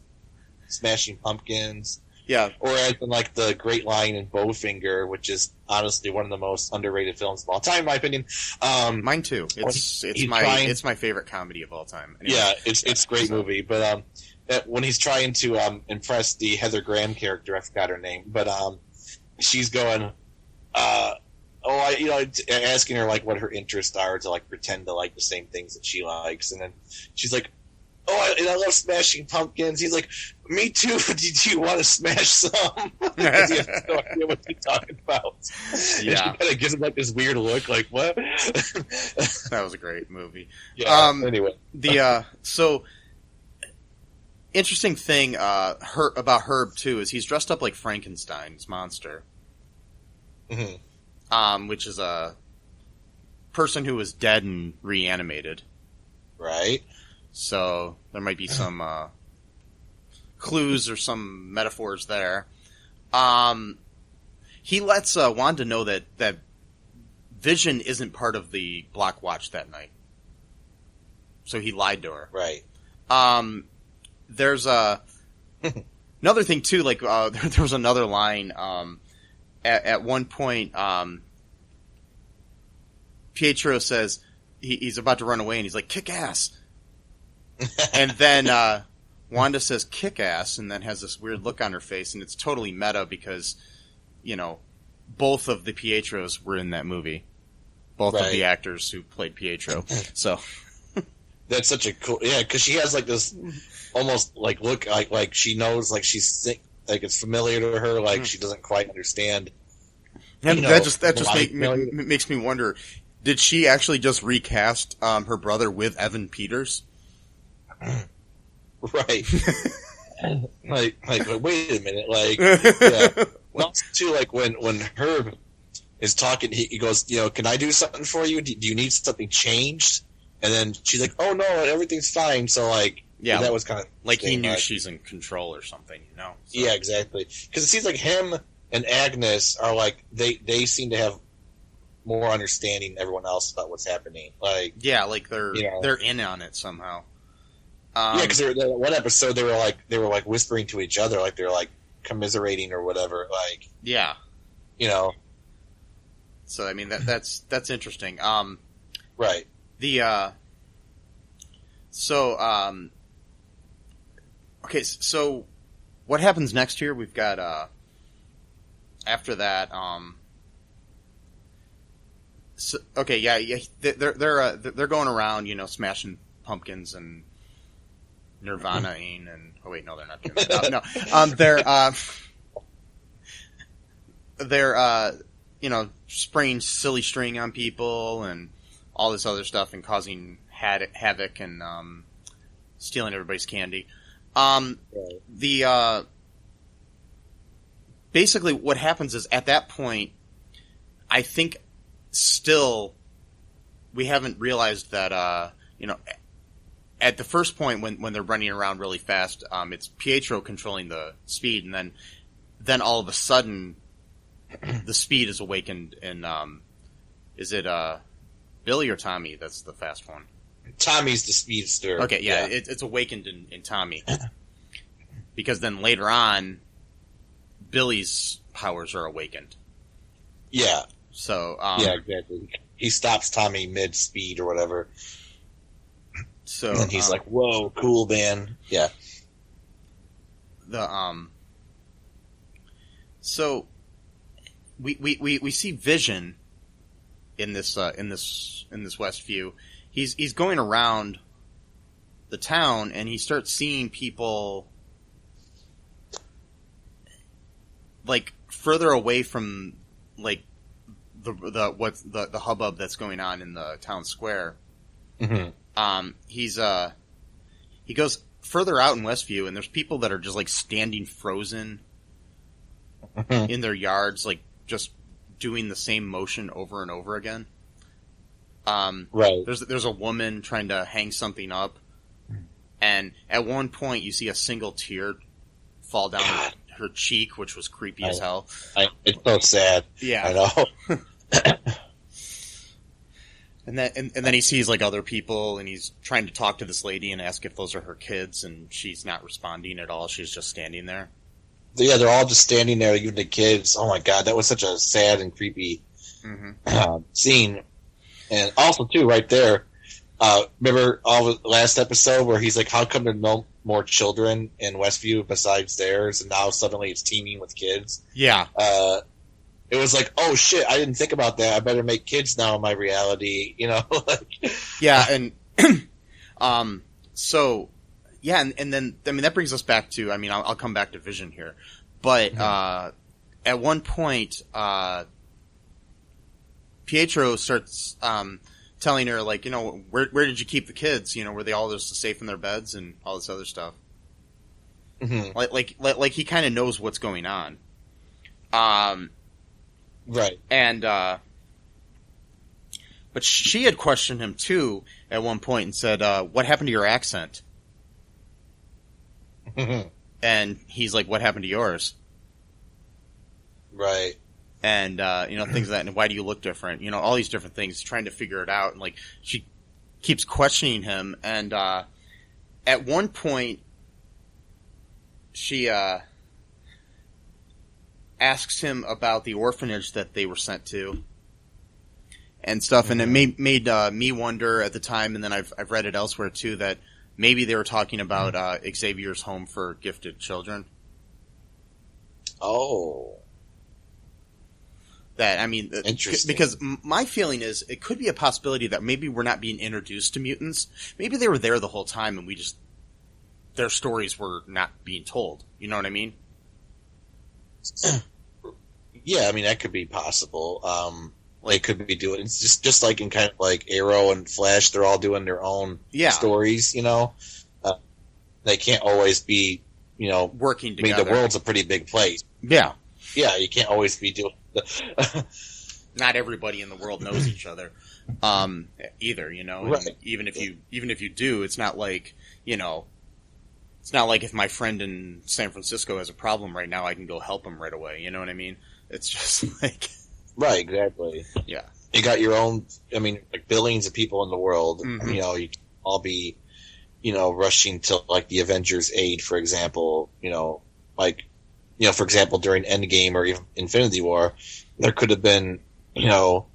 Smashing pumpkins. Yeah. Or as in the Great Lion and Bowfinger, which is honestly one of the most underrated films of all time, in my opinion. Mine too. It's my favorite comedy of all time. Anyway. Yeah, it's a great movie. But when he's trying to impress the Heather Graham character, I forgot her name, but she's going, asking her what her interests are to pretend to like the same things that she likes, and then she's like, "Oh, I love smashing pumpkins." He's like, "Me too. Do you want to smash some?" Because he has no idea what he's talking about. Yeah. And she kind of gives him this weird look, what? That was a great movie. Yeah. Anyway, so interesting thing about Herb too is he's dressed up like Frankenstein's monster, which is a person who was dead and reanimated. Right. So there might be some clues or some metaphors there. He lets Wanda know that Vision isn't part of the Black Watch that night. So he lied to her. Right. There's another thing too. There was another line at one point. Pietro says he's about to run away, and he's like, "Kick ass." And then Wanda says "kick ass," and then has this weird look on her face, and it's totally meta because, both of the Pietros were in that movie. Both of the actors who played Pietro. So That's such a cool, yeah, because she has like this almost like look like she knows, like she's like it's familiar to her, like she doesn't quite understand. And that just makes me wonder: did she actually just recast her brother with Evan Peters? Right. like wait a minute, like yeah. Well, too, like when Herb is talking, he goes, can I do something for you? Do you need something changed? And then she's like, oh no, everything's fine. So like, yeah, that was kind of like he knew she's in control or something, So. Yeah, exactly. Because it seems like him and Agnes are like they seem to have more understanding than everyone else about what's happening. Like, yeah, like they're in on it somehow. Yeah, because one episode they were like whispering to each other, like they're like commiserating or whatever. Like, yeah, So I mean that's interesting. Right. Okay, so what happens next here? We've got after that. They're going around, smashing pumpkins and Nirvana-ing and oh wait, no, they're not doing that. They're spraying silly string on people and all this other stuff and causing havoc and stealing everybody's candy. Basically what happens is at that point, I think still we haven't realized that at the first point when they're running around really fast, it's Pietro controlling the speed, and then all of a sudden the speed is awakened and is it Billy or Tommy that's the fast one? Tommy's the speedster. Okay, yeah. It's awakened in Tommy. Because then later on, Billy's powers are awakened. Yeah. So, yeah, exactly. He stops Tommy mid-speed or whatever. So, and he's like, whoa, cool, man. Yeah. So, we see Vision in this Westview. He's going around the town and he starts seeing people like further away from like the hubbub that's going on in the town square. Mm-hmm. He goes further out in Westview and there's people that are just like standing frozen in their yards, like just doing the same motion over and over again. Right. There's a woman trying to hang something up, and at one point you see a single tear fall down her cheek, which was creepy as hell. It's so sad. Yeah, I know. and then he sees like other people, and he's trying to talk to this lady and ask if those are her kids, and she's not responding at all. She's just standing there. Yeah, they're all just standing there, even the kids. Oh my god, that was such a sad and creepy scene. And also, too, right there, remember the last episode where he's like, how come there's no more children in Westview besides theirs? And now suddenly it's teeming with kids. Yeah. It was like, oh shit, I didn't think about that. I better make kids now in my reality, Yeah, and so, yeah, and then, I mean, that brings us back to, I mean, I'll come back to Vision here. But at one point, Pietro starts telling her, like, where did you keep the kids? Were they all just safe in their beds and all this other stuff? Mm-hmm. Like he kind of knows what's going on. Right. And but she had questioned him too at one point and said, "What happened to your accent?" Mm-hmm. And he's like, "What happened to yours?" Right. And, things like that, and why do you look different? All these different things, trying to figure it out. And, like, she keeps questioning him. And, at one point, she, asks him about the orphanage that they were sent to and stuff. And it made me wonder at the time, and then I've read it elsewhere too, that maybe they were talking about, Xavier's home for gifted children. Oh. That, I mean, Interesting. because my feeling is it could be a possibility that maybe we're not being introduced to mutants. Maybe they were there the whole time and their stories were not being told. You know what I mean? Yeah, I mean, that could be possible. They could be doing, it's just like in kind of like Arrow and Flash, they're all doing their own stories, you know? They can't always be, you know, working together. I mean, the world's a pretty big place. Yeah. Yeah, you can't always be doing Not everybody in the world knows each other, either, you know? Right. And even if you do, it's not like, you know, it's not like if my friend in San Francisco has a problem right now, I can go help him right away. You know what I mean? It's just like... Right, exactly. Yeah. You got your own, I mean, like billions of people in the world, Mm-hmm. you know, you can all be, you know, rushing to like the Avengers' aid, for example, you know, like, you know, for example, during Endgame or even Infinity War, there could have been, you know,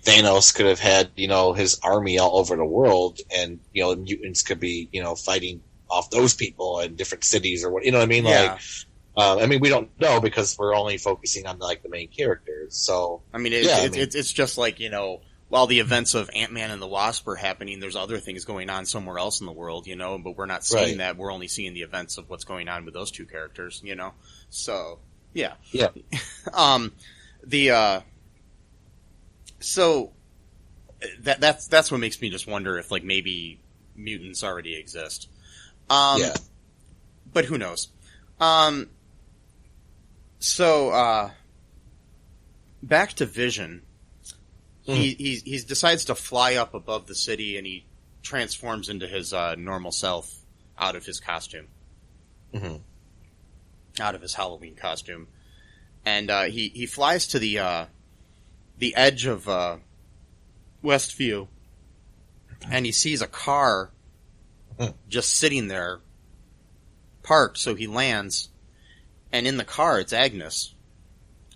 Thanos could have had, you know, his army all over the world, and, you know, mutants could be, you know, fighting off those people in different cities or what, you know what I mean? Yeah. Like, I mean, we don't know because we're only focusing on like the main characters. So, I mean, it's just like, you know, while the events of Ant-Man and the Wasp are happening, there's other things going on somewhere else in the world, you know, but we're not seeing that. We're only seeing the events of what's going on with those two characters, you know? So, yeah. Yeah. So that's what makes me just wonder if like maybe mutants already exist. Yeah. But who knows? So back to Vision. He decides to fly up above the city, and he transforms into his normal self out of his costume, out of his Halloween costume, and he flies to the edge of Westview, and he sees a car just sitting there, parked. So he lands, and in the car it's Agnes,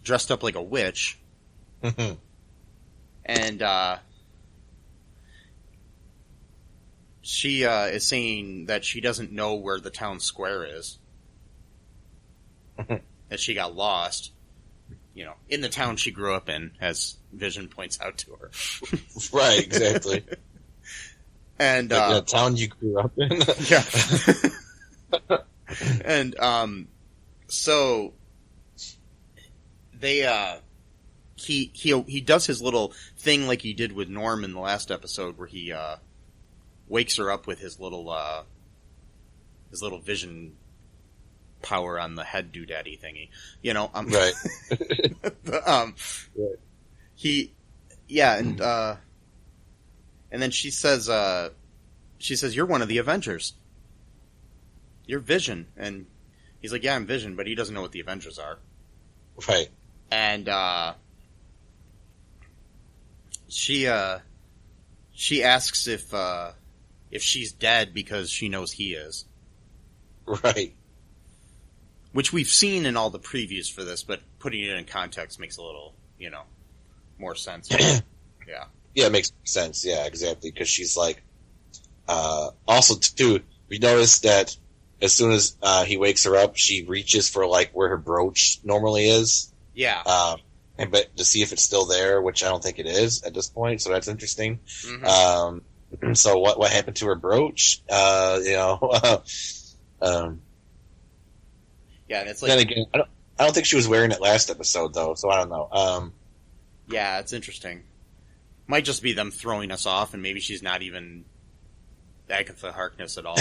dressed up like a witch. And she is saying that she doesn't know where the town square is. That she got lost, you know, in the town she grew up in, as Vision points out to her. Right, exactly. And the town you grew up in. Yeah. And so they he does his little thing like he did with Norm in the last episode, where he wakes her up with his little vision power on the head doodaddy thingy, you know. Right. Right. And then she says, "You're one of the Avengers. You're Vision." And he's like, "Yeah, I'm Vision," but he doesn't know what the Avengers are. Right. And she asks if she's dead because she knows he is. Right. Which we've seen in all the previews for this, but putting it in context makes a little, you know, more sense. Yeah. Yeah, it makes sense. Yeah, exactly. Because she's like, also too, we noticed that as soon as he wakes her up, she reaches for like where her brooch normally is. Yeah. But to see if it's still there, which I don't think it is at this point, so that's interesting. Mm-hmm. So what happened to her brooch? You know. Yeah, and it's like. Then again, I don't think she was wearing it last episode though, so I don't know. Yeah, it's interesting. Might just be them throwing us off, and maybe she's not even Agatha Harkness at all.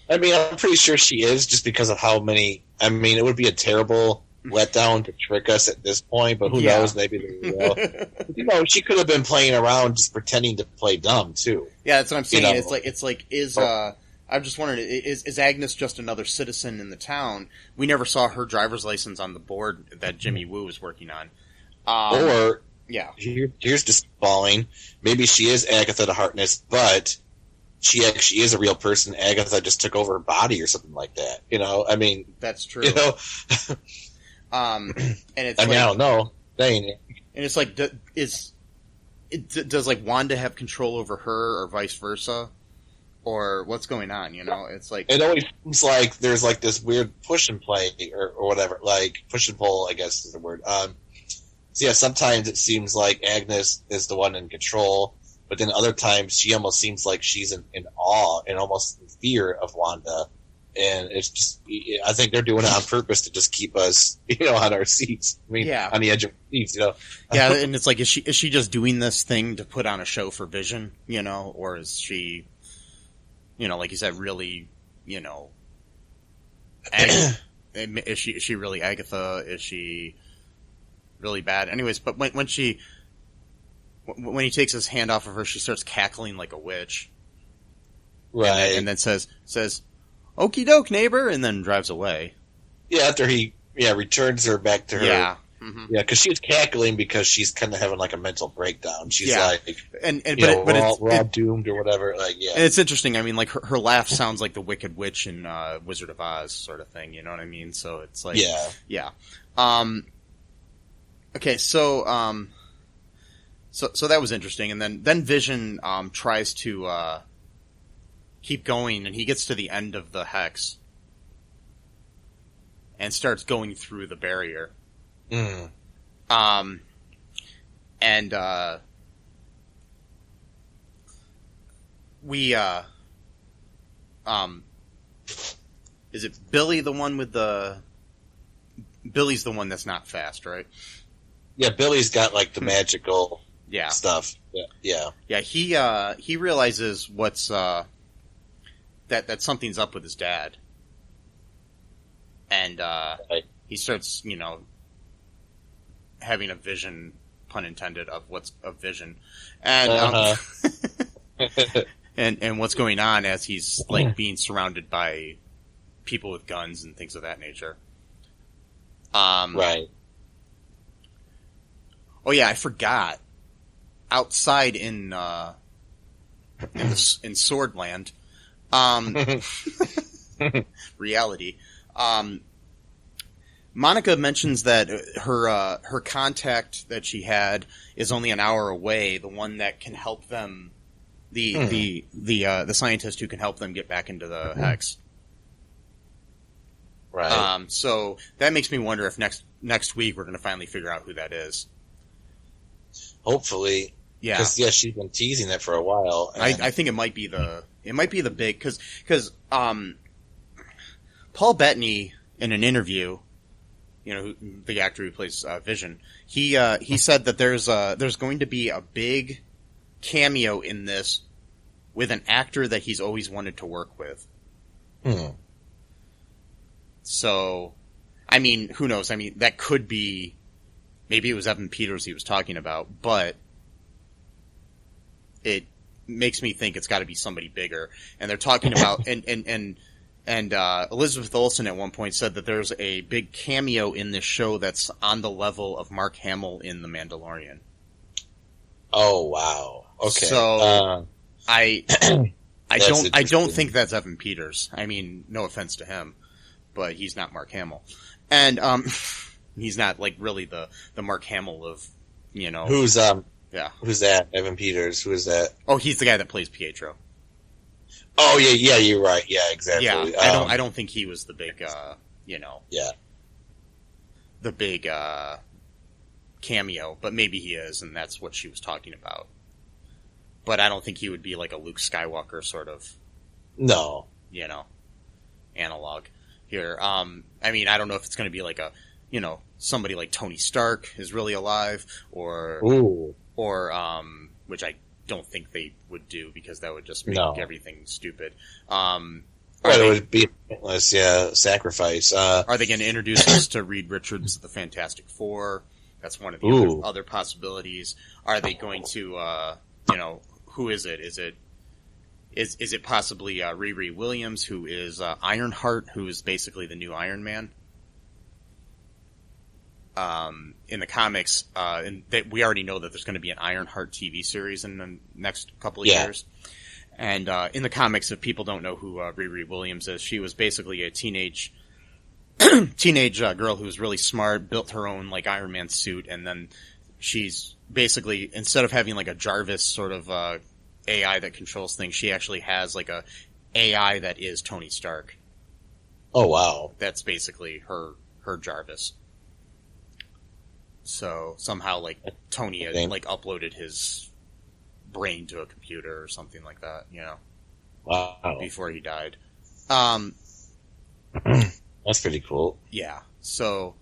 I mean, I'm pretty sure she is, just because of how many. I mean, it would be a terrible letdown to trick us at this point, but who knows? Maybe they will. You know, she could have been playing around, just pretending to play dumb too. Yeah, that's what I'm saying. You know? It's like I'm just wondering, is Agnes just another citizen in the town? We never saw her driver's license on the board that Jimmy Woo was working on. Or yeah, here's just falling. Maybe she is Agatha the Harkness, but she actually is a real person. Agatha just took over her body or something like that. You know, I mean, that's true. You know, and it's. I mean, I don't know. Dang. And it's like, does like Wanda have control over her, or vice versa, or what's going on? You know, it's like it always seems like there's like this weird push and play or whatever, like push and pull, I guess is the word. So yeah, sometimes it seems like Agnes is the one in control, but then other times she almost seems like she's in awe and almost in fear of Wanda. And it's just, I think they're doing it on purpose to just keep us, on our seats. I mean, on the edge of our seats, Yeah, and it's like, is she just doing this thing to put on a show for Vision, or is she, like you said, really, is she really Agatha? Is she really bad? Anyways, but when he takes his hand off of her, she starts cackling like a witch. Right. And then says, "Okie doke, neighbor," and then drives away. Yeah, after he returns her back to her. Yeah. Mm-hmm. Yeah, because she's cackling because she's kind of having like a mental breakdown. She's like, we're all doomed or whatever. Like, yeah. And it's interesting. I mean, like her laugh sounds like the Wicked Witch in Wizard of Oz sort of thing. You know what I mean? So it's like, yeah. Okay, so that was interesting, and then Vision tries to keep going, and he gets to the end of the hex and starts going through the barrier. Mm. And we is it Billy the one with Billy's the one that's not fast, right? Yeah, Billy's got like the magical stuff. Yeah. He realizes what's that something's up with his dad, and he starts having a vision, pun intended, of vision, and and what's going on as he's like being surrounded by people with guns and things of that nature. Right. Oh yeah, I forgot. Outside in Swordland, reality. Monica mentions that her contact that she had is only an hour away. The one that can help them, the scientist who can help them get back into the hex. Right. So that makes me wonder if next week we're going to finally figure out who that is. Hopefully. Yeah. Because she's been teasing it for a while. I think it might be the big because Paul Bettany in an interview, the actor who plays Vision, he said that there's going to be a big cameo in this with an actor that he's always wanted to work with. So, I mean, who knows? I mean, that could be, maybe it was Evan Peters he was talking about, but it makes me think it's got to be somebody bigger. And they're talking about, and Elizabeth Olsen at one point said that there's a big cameo in this show that's on the level of Mark Hamill in The Mandalorian. Oh wow! Okay, so I don't think that's Evan Peters. I mean, no offense to him, but he's not Mark Hamill, and he's not like really the Mark Hamill of who's that? Evan Peters? Who is that? Oh, he's the guy that plays Pietro. Oh yeah, you're right. Yeah, exactly. Yeah, I don't think he was the big, the big cameo, but maybe he is, and that's what she was talking about. But I don't think he would be like a Luke Skywalker sort of, analog here. I mean, I don't know if it's going to be like a, somebody like Tony Stark is really alive, or which I don't think they would do because that would just make everything stupid. It would be pointless, sacrifice. Are they going to introduce us to Reed Richards' The Fantastic Four? That's one of the other possibilities. Are they going to, who is it? Is it possibly Riri Williams, who is Ironheart, who is basically the new Iron Man? In the comics, and we already know that there's going to be an Ironheart TV series in the next couple of years. And in the comics, if people don't know who Riri Williams is, she was basically a teenage girl who was really smart, built her own like Iron Man suit, and then she's basically, instead of having like a Jarvis sort of AI that controls things, she actually has like a AI that is Tony Stark. Oh wow, that's basically her Jarvis. So somehow, like, Tony had, like, uploaded his brain to a computer or something like that, you know? Wow. Before he died. That's pretty cool. Yeah. So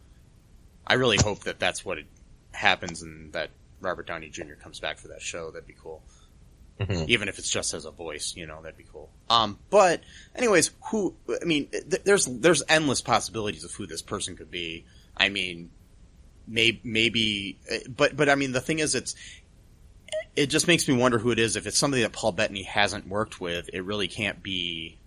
I really hope that that's what happens and that Robert Downey Jr. comes back for that show. That'd be cool. Mm-hmm. Even if it's just as a voice, you know, that'd be cool. But anyways, there's endless possibilities of who this person could be. I mean, maybe, but I mean, the thing is, it just makes me wonder who it is. If it's somebody that Paul Bettany hasn't worked with, it really can't be.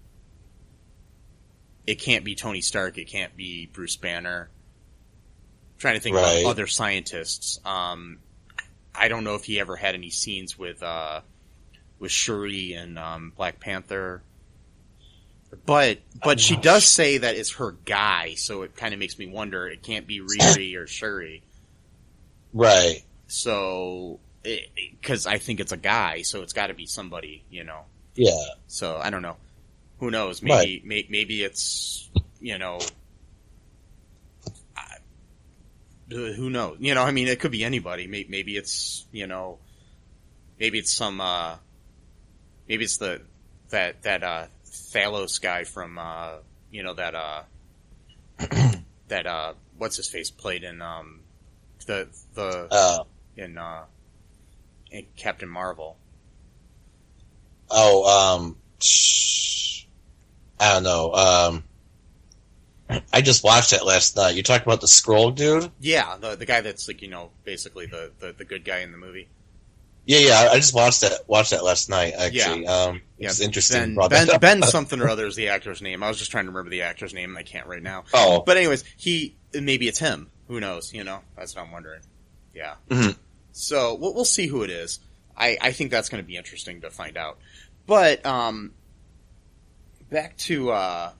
It can't be Tony Stark. It can't be Bruce Banner. I'm trying to think about other scientists. I don't know if he ever had any scenes with Shuri and Black Panther. But she does say that it's her guy, so it kind of makes me wonder. It can't be Riri or Shuri. Right. So, because I think it's a guy, so it's got to be somebody, you know. Yeah. So, I don't know. Who knows? Maybe maybe it's, you know, who knows? You know, I mean, it could be anybody. Maybe it's, you know, maybe it's some, maybe it's that Thalos guy from, you know, that what's his face played in, in Captain Marvel. I don't know. I just watched that last night. You talked about the Skrull dude? Yeah, the guy that's like, you know, basically the good guy in the movie. Yeah, I just watched that last night, actually. Yeah. It's interesting. Ben something or other is the actor's name. I was just trying to remember the actor's name, and I can't right now. Oh. But anyways, maybe it's him. Who knows, you know? That's what I'm wondering. Yeah. Mm-hmm. So, we'll see who it is. I think that's going to be interesting to find out. But, back to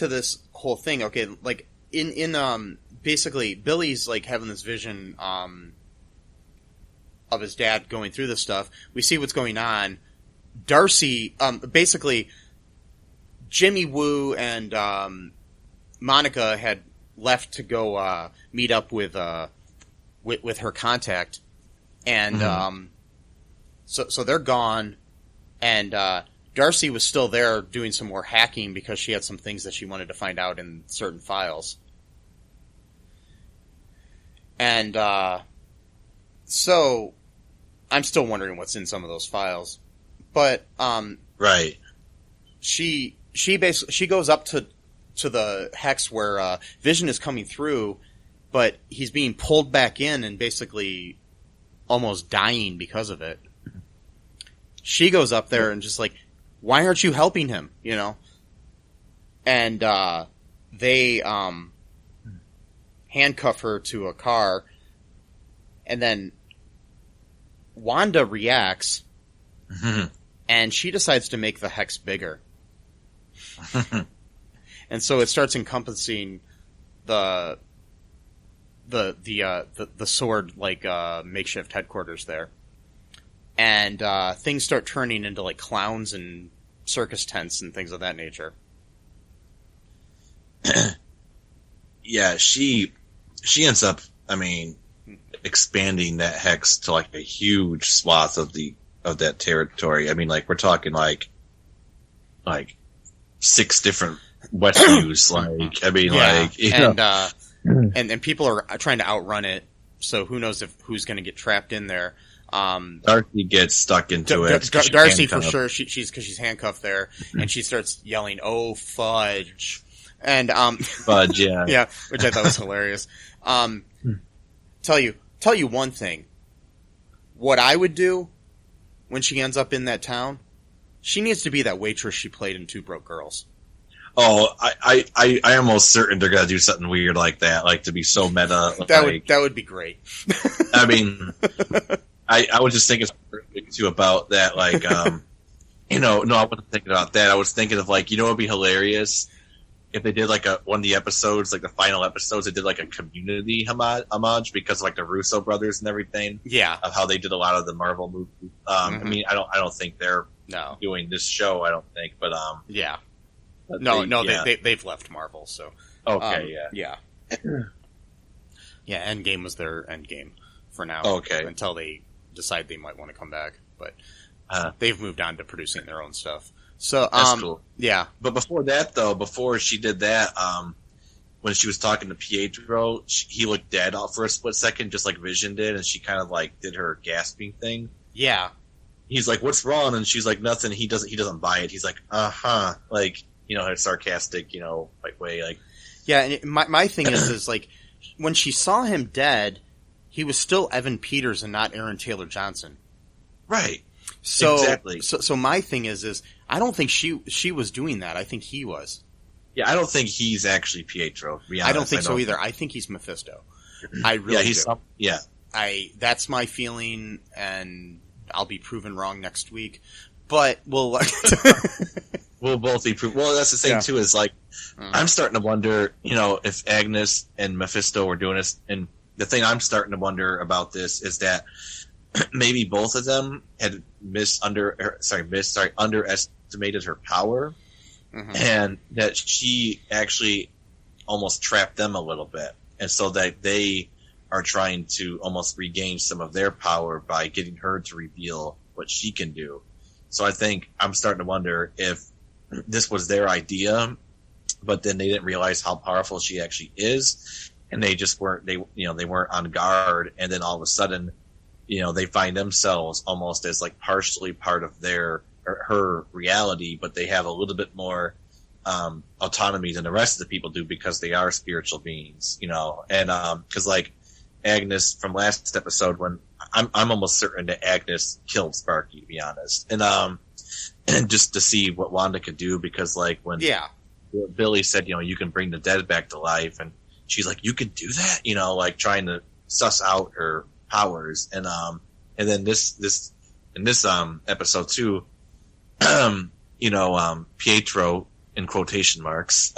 this whole thing. Okay, like in basically Billy's like having this vision of his dad going through this stuff. We see what's going on. Darcy, basically Jimmy Woo and Monica had left to go meet up with her contact, and so they're gone. And Darcy was still there doing some more hacking because she had some things that she wanted to find out in certain files. And so I'm still wondering what's in some of those files. But right. She goes up to the hex where Vision is coming through, but he's being pulled back in and basically almost dying because of it. She goes up there and just like, why aren't you helping him? You know? And, they, handcuff her to a car, and then Wanda reacts, and she decides to make the hex bigger. And so it starts encompassing the sword, like, makeshift headquarters there. And things start turning into like clowns and circus tents and things of that nature. Yeah, she ends up, I mean, expanding that hex to like a huge swath of that territory. I mean, like we're talking like 6 different Westview's. Like, I mean, yeah. like, you know. And people are trying to outrun it. So who knows who's going to get trapped in there. Darcy gets stuck into it. Darcy for sure. She's handcuffed there, and she starts yelling, "Oh fudge!" And fudge, yeah, yeah, which I thought was hilarious. Tell you one thing. What I would do when she ends up in that town, she needs to be that waitress she played in Two Broke Girls. Oh, I almost certain they're gonna do something weird like that, like to be so meta. That would be great. I mean. I was just thinking too about that, like, you know, no, I wasn't thinking about that. I was thinking of like, you know, it'd be hilarious if they did like one of the episodes, like the final episodes, they did like a community homage because of like the Russo brothers and everything. Yeah, of how they did a lot of the Marvel movies. I mean, I don't think they're doing this show. I don't think, but yeah, but they've left Marvel. So okay, yeah. Yeah, Endgame was their endgame for now. Okay. Until they decide they might want to come back. But they've moved on to producing their own stuff. So, that's cool. Yeah. But before that, though, before she did that, when she was talking to Pietro, he looked dead out for a split second, just like Vision did, and she kind of like did her gasping thing. Yeah. He's like, "What's wrong?" And she's like, "Nothing." He doesn't buy it. He's like, "Uh-huh." Like, a sarcastic, like way, like. Yeah, and my thing is like, when she saw him dead, he was still Evan Peters and not Aaron Taylor Johnson. Right. So, exactly. So my thing is I don't think she was doing that. I think he was. Yeah, I don't think he's actually Pietro. To be honest. I don't think so either. I think he's Mephisto. I really do. Yeah. That's my feeling, and I'll be proven wrong next week. But we'll both be proven. Well, that's the thing too. Is like I'm starting to wonder, if Agnes and Mephisto were doing this. And the thing I'm starting to wonder about this is that maybe both of them had underestimated her power, and that she actually almost trapped them a little bit, and so that they are trying to almost regain some of their power by getting her to reveal what she can do. So I think I'm starting to wonder if this was their idea, but then they didn't realize how powerful she actually is, and they just weren't they weren't on guard, and then all of a sudden, they find themselves almost as like partially part of her reality, but they have a little bit more autonomy than the rest of the people do because they are spiritual beings, and because like Agnes from last episode, when I'm almost certain that Agnes killed Sparky, to be honest, and just to see what Wanda could do, because like when Billy said, you can bring the dead back to life, and she's like, you can do that, like trying to suss out her powers, and then this episode too, Pietro in quotation marks,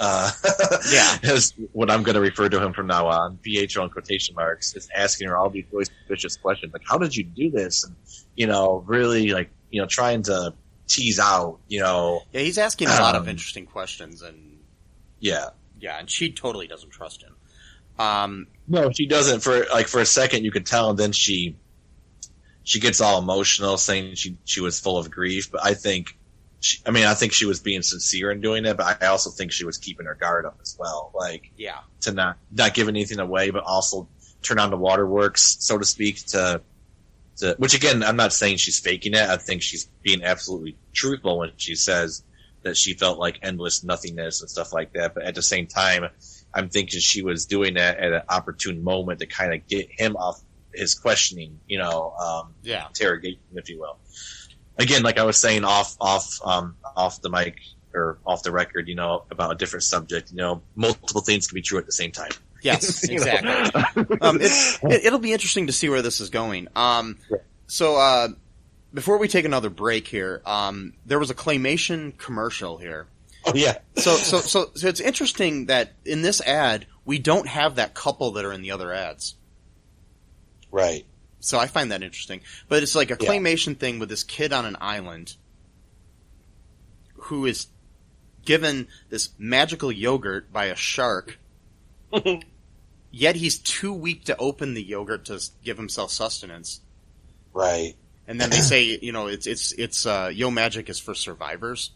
is what I'm going to refer to him from now on. Pietro in quotation marks is asking her all these really suspicious questions, like, how did you do this? And really like trying to tease out, he's asking a lot of interesting questions, and and she totally doesn't trust him. No, she doesn't. For a second, you could tell, and then she gets all emotional, saying she was full of grief. But I think she was being sincere in doing it. But I also think she was keeping her guard up as well, like to not give anything away, but also turn on the waterworks, so to speak. To which again, I'm not saying she's faking it. I think she's being absolutely truthful when she says that she felt like endless nothingness and stuff like that. But at the same time, I'm thinking she was doing that at an opportune moment to kind of get him off his questioning, interrogation, if you will. Again, like I was saying off the mic or off the record, about a different subject, multiple things can be true at the same time. Yes, exactly. It'll be interesting to see where this is going. So before we take another break here, there was a Claymation commercial here. Oh yeah. So it's interesting that in this ad we don't have that couple that are in the other ads. Right. So I find that interesting. But it's like a Claymation thing with this kid on an island who is given this magical yogurt by a shark. Yet he's too weak to open the yogurt to give himself sustenance. Right. And then they say, it's Yo Magic is for survivors.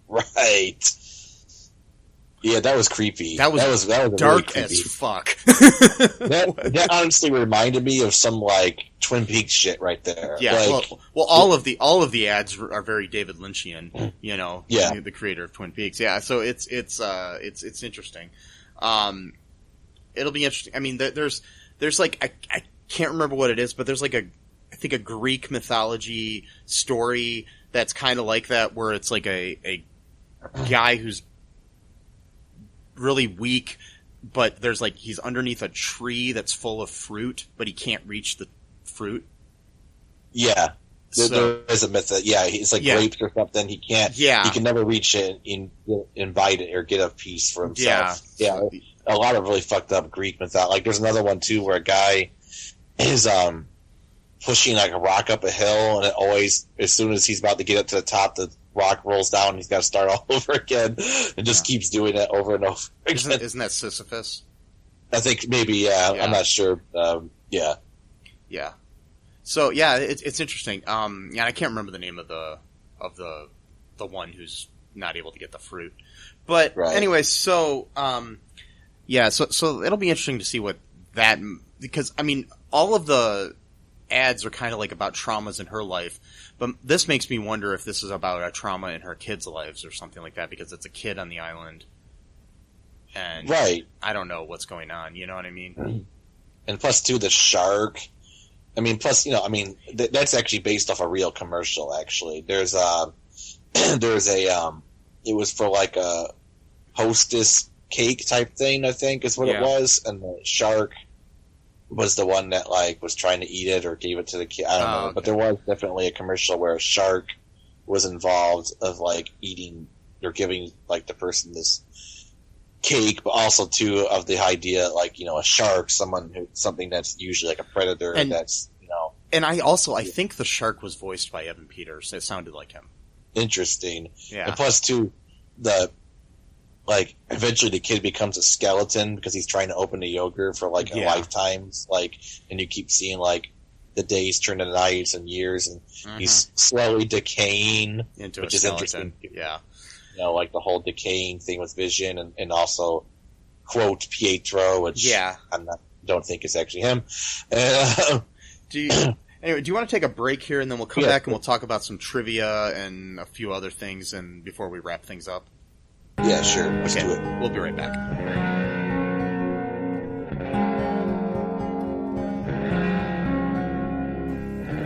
Right. Yeah, that was creepy. That was dark really as fuck. that honestly reminded me of some like Twin Peaks shit right there. Yeah. Like, well, all of the ads are very David Lynchian. The creator of Twin Peaks. Yeah. So it's interesting. It'll be interesting. I mean, there's like I can't remember what it is, but there's like I think a Greek mythology story that's kind of like that, where it's like a guy who's really weak, but there's like he's underneath a tree that's full of fruit, but he can't reach the fruit. Yeah, there is a myth that he's like grapes or something. He can't. Yeah, he can never reach it and invite it or get a piece for himself. Yeah, a lot of really fucked up Greek mythology. Like there's another one too where a guy is pushing like a rock up a hill, and it always, as soon as he's about to get up to the top, the rock rolls down and he's got to start all over again, and just keeps doing it over and over again. Isn't that Sisyphus? I think maybe, I'm not sure. Yeah. Yeah. So yeah, it's interesting. Yeah, I can't remember the name of the one who's not able to get the fruit. But anyway, so yeah, so it'll be interesting to see what that, because I mean, all of the ads are kind of like about traumas in her life, but this makes me wonder if this is about a trauma in her kids' lives or something like that, because it's a kid on the island. And I don't know what's going on, you know what I mean? And plus, too, the shark. I mean, plus, you know, I mean, that's actually based off a real commercial, actually. There's a, it was for like a Hostess cake type thing, I think is what it was. And the shark was the one that, like, was trying to eat it or gave it to the kid. I don't know. Okay. But there was definitely a commercial where a shark was involved of, like, eating or giving, like, the person this cake, but also too of the idea, like, you know, a shark, something that's usually like a predator, and that's, you know. And I think the shark was voiced by Evan Peters. It sounded like him. Interesting. Yeah. And plus too, eventually the kid becomes a skeleton because he's trying to open the yogurt for like a lifetimes, like, and you keep seeing like the days turn to nights and years, and he's slowly decaying into which a is skeleton. Interesting. Yeah. You know, like the whole decaying thing with Vision, and also quote Pietro, which don't think is actually him. Do you want to take a break here, and then we'll come back and we'll talk about some trivia and a few other things, and before we wrap things up? Yeah, sure. Let's do it. We'll be right back.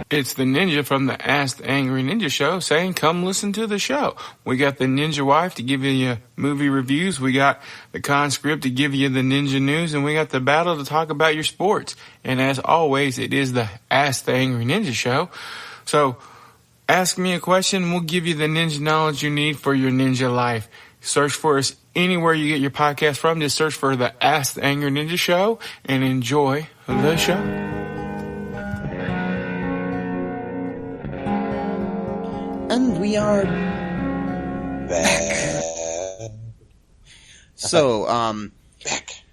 It's the ninja from the Ask the Angry Ninja Show saying, come listen to the show. We got the Ninja Wife to give you movie reviews. We got the Conscript to give you the ninja news. And we got the Battle to talk about your sports. And as always, it is the Ask the Angry Ninja Show. So ask me a question. We'll give you the ninja knowledge you need for your ninja life. Search for us anywhere you get your podcast from. Just search for the Ask the Angry Ninja Show and enjoy the show. And we are back. So, back.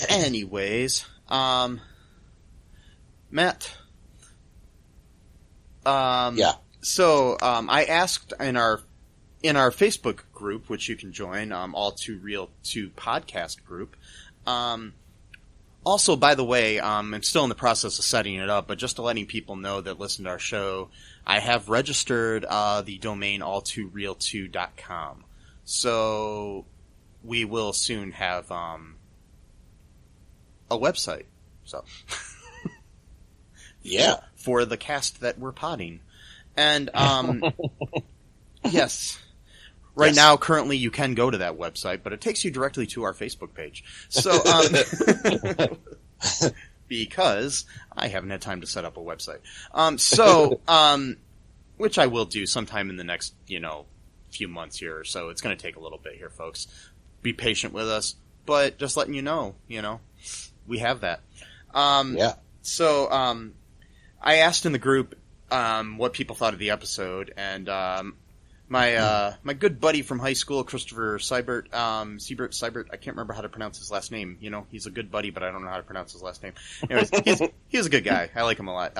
Anyways, Matt. So, I asked in our Facebook group, which you can join, All Too Real 2 podcast group. Also, by the way, I'm still in the process of setting it up, but just to letting people know that listen to our show, I have registered the domain alltooreal2.com. So we will soon have a website. So yeah, for the cast that we're potting. And yes. Right now, currently, you can go to that website, but it takes you directly to our Facebook page. So, because I haven't had time to set up a website. Which I will do sometime in the next, few months here or so. It's going to take a little bit here, folks. Be patient with us, but just letting you know, we have that. So, I asked in the group, what people thought of the episode, and, my good buddy from high school, Christopher Seibert, I can't remember how to pronounce his last name. He's a good buddy, but I don't know how to pronounce his last name. Anyways, he's a good guy. I like him a lot.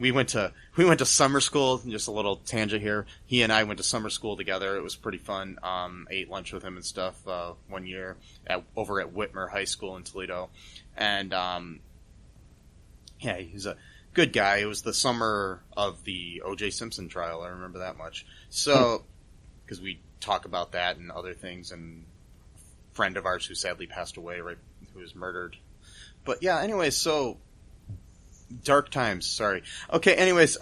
We went to summer school. Just a little tangent here. He and I went to summer school together. It was pretty fun. Ate lunch with him and stuff, one year over at Whitmer High School in Toledo. And, he's a good guy. It was the summer of the O.J. Simpson trial. I remember that much. So, because we talk about that and other things, and a friend of ours who sadly passed away, who was murdered. But yeah, anyways, so dark times. Sorry. Okay. Anyways,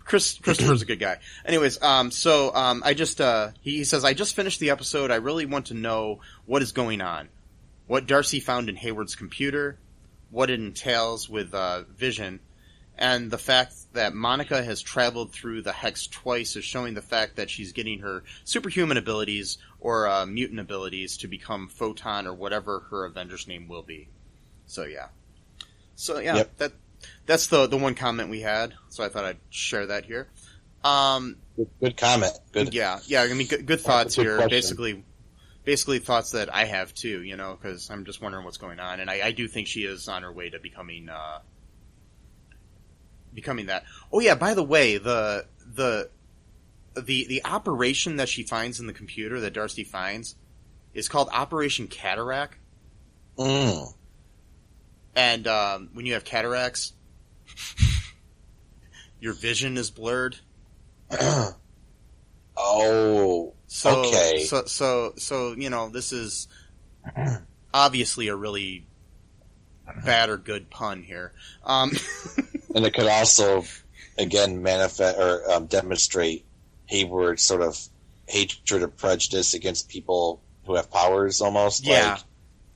Christopher's a good guy. Anyways, I just he says, I just finished the episode. I really want to know what is going on, what Darcy found in Hayward's computer, what it entails with Vision, and the fact that Monica has traveled through the Hex twice is showing the fact that she's getting her superhuman abilities or mutant abilities to become Photon or whatever her Avengers name will be. So yeah. Yep. That's the one comment we had, so I thought I'd share that here. Good comment. Good. Yeah. I mean, good thoughts here. Question. basically thoughts that I have too, because I'm just wondering what's going on, and I do think she is on her way to becoming that. Oh yeah, by the way, the operation that she finds in the computer that Darcy finds is called Operation Cataract. Mm. And when you have cataracts, your vision is blurred. Oh, okay. So this is obviously a really bad or good pun here. And it could also, again, manifest or demonstrate Hayward's sort of hatred or prejudice against people who have powers, almost. Yeah. Like,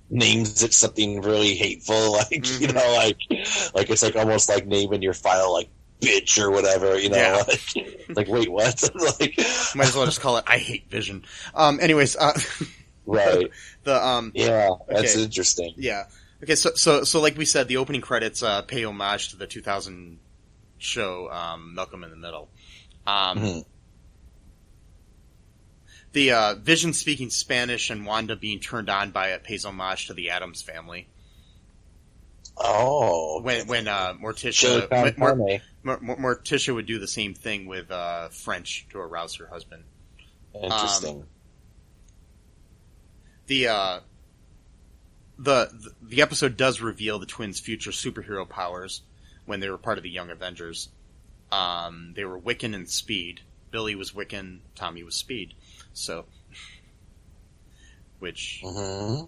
names it something really hateful, like, Mm-hmm. like it's like almost like naming your file, like, bitch or whatever, Yeah. like wait, what? Like, might as well just call it I Hate Vision. Anyways, right. Yeah, that's okay. interesting. Yeah. Okay, so like we said, the opening credits pay homage to the 2000 show Malcolm in the Middle. Mm-hmm. The Vision speaking Spanish and Wanda being turned on by it pays homage to the Addams Family. Oh, when Morticia would do the same thing with French to arouse her husband. Interesting. The episode does reveal the twins' future superhero powers when they were part of the Young Avengers. They were Wiccan and Speed. Billy was Wiccan, Tommy was Speed. So, Mm-hmm.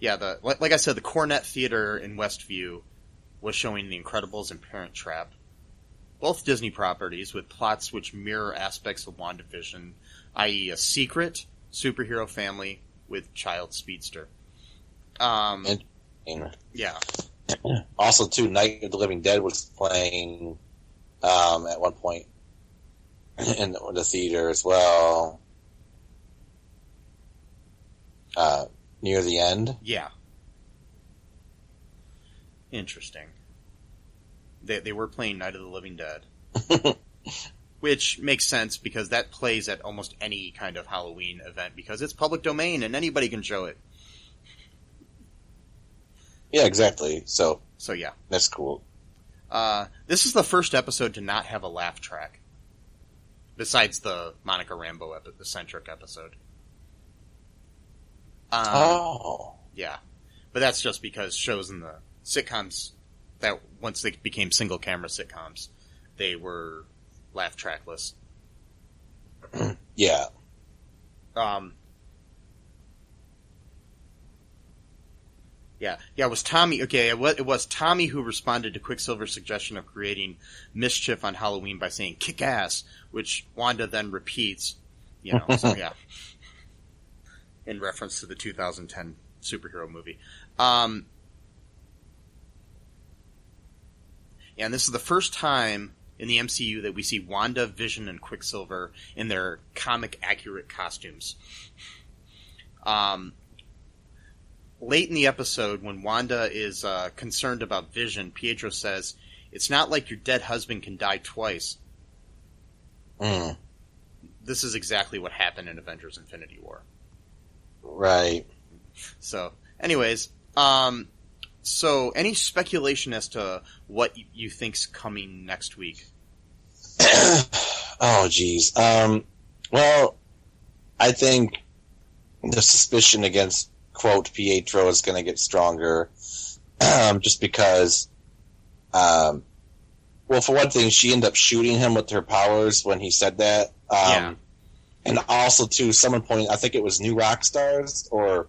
Yeah, like I said, the Cornet Theater in Westview was showing The Incredibles and Parent Trap, both Disney properties with plots which mirror aspects of WandaVision, i.e. a secret superhero family with child speedster. Yeah. Also, too, Night of the Living Dead was playing at one point in the theater as well. Near the end. Yeah. Interesting. They were playing Night of the Living Dead. Which makes sense because that plays at almost any kind of Halloween event because it's public domain and anybody can show it. Yeah, exactly. So yeah. That's cool. This is the first episode to not have a laugh track. Besides the Monica Rambeau centric episode. Yeah. But that's just because shows in the sitcoms that once they became single camera sitcoms, they were laugh trackless. Yeah. Yeah, it was Tommy. Okay, it was Tommy who responded to Quicksilver's suggestion of creating mischief on Halloween by saying "kick ass," which Wanda then repeats. So yeah, in reference to the 2010 superhero movie. And this is the first time in the MCU that we see Wanda, Vision, and Quicksilver in their comic accurate costumes. Late in the episode, when Wanda is concerned about Vision, Pietro says, "It's not like your dead husband can die twice." Mm. This is exactly what happened in Avengers Infinity War. Right. So, anyways, so any speculation as to what you think's coming next week? Oh, geez. Well, I think the suspicion against, quote, Pietro is going to get stronger, just because, well, for one thing, she ended up shooting him with her powers when he said that. Yeah. And also, too, someone pointed, I think it was New Rockstars or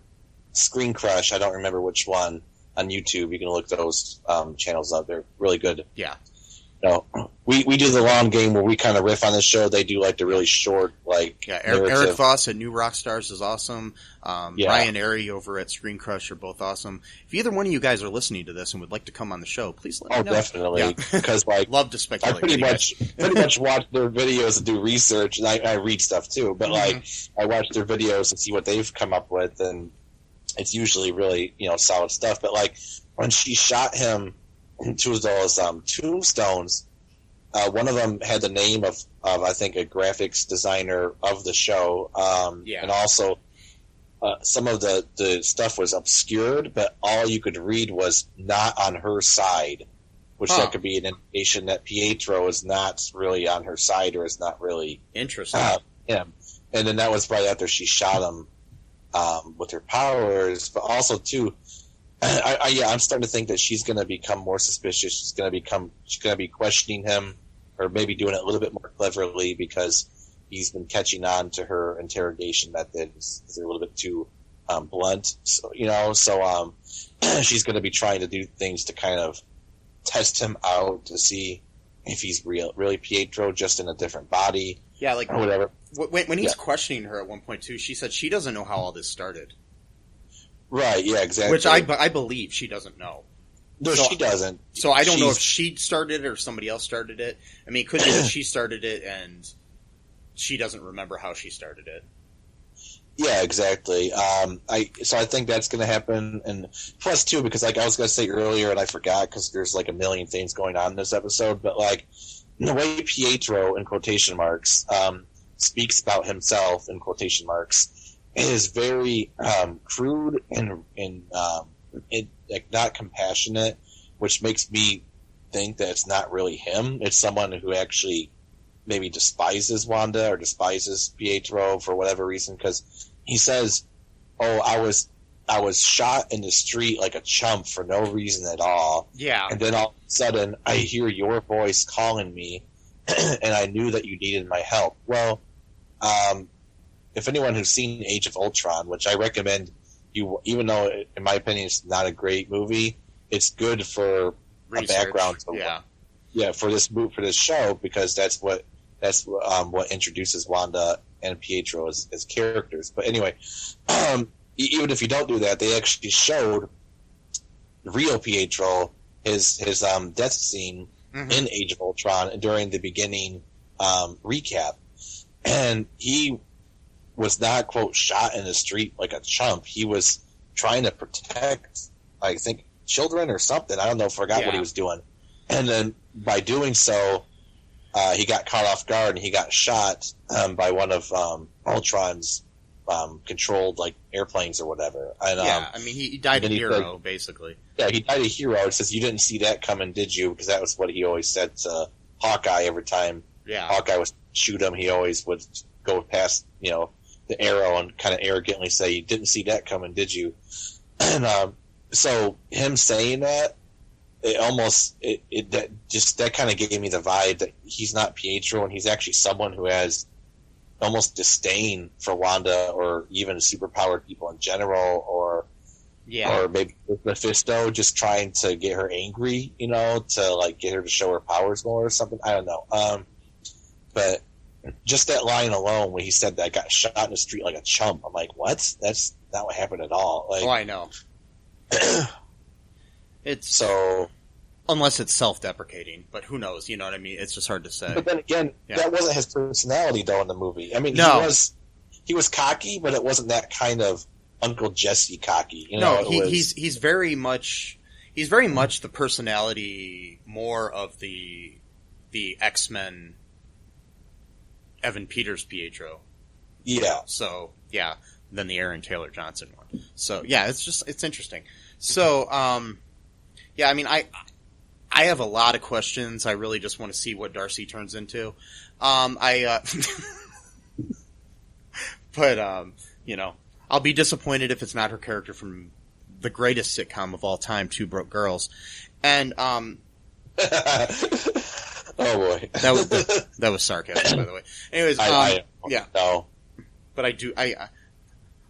Screen Crush, I don't remember which one, on YouTube. You can look those channels up. They're really good. Yeah. We do the long game where we kind of riff on the show. They do like the really short, like, Eric Voss at New Rockstars is awesome. Yeah. Ryan Airy over at Screen Crush are both awesome. If either one of you guys are listening to this and would like to come on the show, please let me know. Oh, definitely. Because, like, love to speculate. I pretty much watch their videos and do research, and I read stuff too. But like, I watch their videos and see what they've come up with, and it's usually really solid stuff. But like when she shot him into those tombstones, one of them had the name of I think a graphics designer of the show, and also some of the stuff was obscured, but all you could read was not on her side, which that could be an indication that Pietro is not really on her side or is not really interesting. Him. And then that was right after she shot him with her powers, but also too. I'm starting to think that she's going to become more suspicious. She's going to be questioning him, or maybe doing it a little bit more cleverly because he's been catching on to her interrogation methods. They're a little bit too blunt, so she's going to be trying to do things to kind of test him out to see if he's really Pietro, just in a different body. Yeah, like or whatever. When he's questioning her at one point too, she said she doesn't know how all this started. Right, yeah, exactly. Which I believe she doesn't know. No, she doesn't. So I don't know if she started it or somebody else started it. I mean, it could be that she started it and she doesn't remember how she started it. Yeah, exactly. So I think that's going to happen, and plus too, because like I was going to say earlier and I forgot because there's like a million things going on in this episode, but like the way Pietro in quotation marks speaks about himself in quotation marks is very crude and like not compassionate, which makes me think that it's not really him. It's someone who actually maybe despises Wanda or despises Pietro for whatever reason, because he says, "Oh, I was shot in the street like a chump for no reason at all." Yeah. And then all of a sudden, I hear your voice calling me, and I knew that you needed my help. Well, if anyone who's seen Age of Ultron, which I recommend you, even though in my opinion it's not a great movie, it's good for research. A background. For this show, because that's what introduces Wanda and Pietro as characters. But anyway, even if you don't do that, they actually showed real Pietro his death scene in Age of Ultron during the beginning recap, and he was not, quote, shot in the street like a chump. He was trying to protect, I think, children or something. I don't know, forgot what he was doing. And then by doing so, he got caught off guard and he got shot by one of Ultron's controlled like airplanes or whatever. And, I mean, he died a hero, basically. Yeah, he died a hero. It says, "You didn't see that coming, did you?" Because that was what he always said to Hawkeye every time Hawkeye would shoot him. He always would go past, the arrow and kind of arrogantly say, "You didn't see that coming, did you?" And so him saying that, that kind of gave me the vibe that he's not Pietro, and he's actually someone who has almost disdain for Wanda or even superpowered people in general, or maybe Mephisto, just trying to get her angry, to like get her to show her powers more or something. I don't know. But just that line alone when he said that I got shot in the street like a chump, I'm like, what? That's not what happened at all. Like, I know. It's so, unless it's self-deprecating, but who knows? You know what I mean? It's just hard to say. But then again, that wasn't his personality though in the movie. I mean, he was cocky, but it wasn't that kind of Uncle Jesse cocky. He's very much the personality more of the X-Men Evan Peters Pietro. Yeah. So than the Aaron Taylor Johnson one. So it's interesting. So I mean, I have a lot of questions. I really just want to see what Darcy turns into. But I'll be disappointed if it's not her character from the greatest sitcom of all time, Two Broke Girls. And oh boy, that was sarcasm, by the way. Anyways, no, but I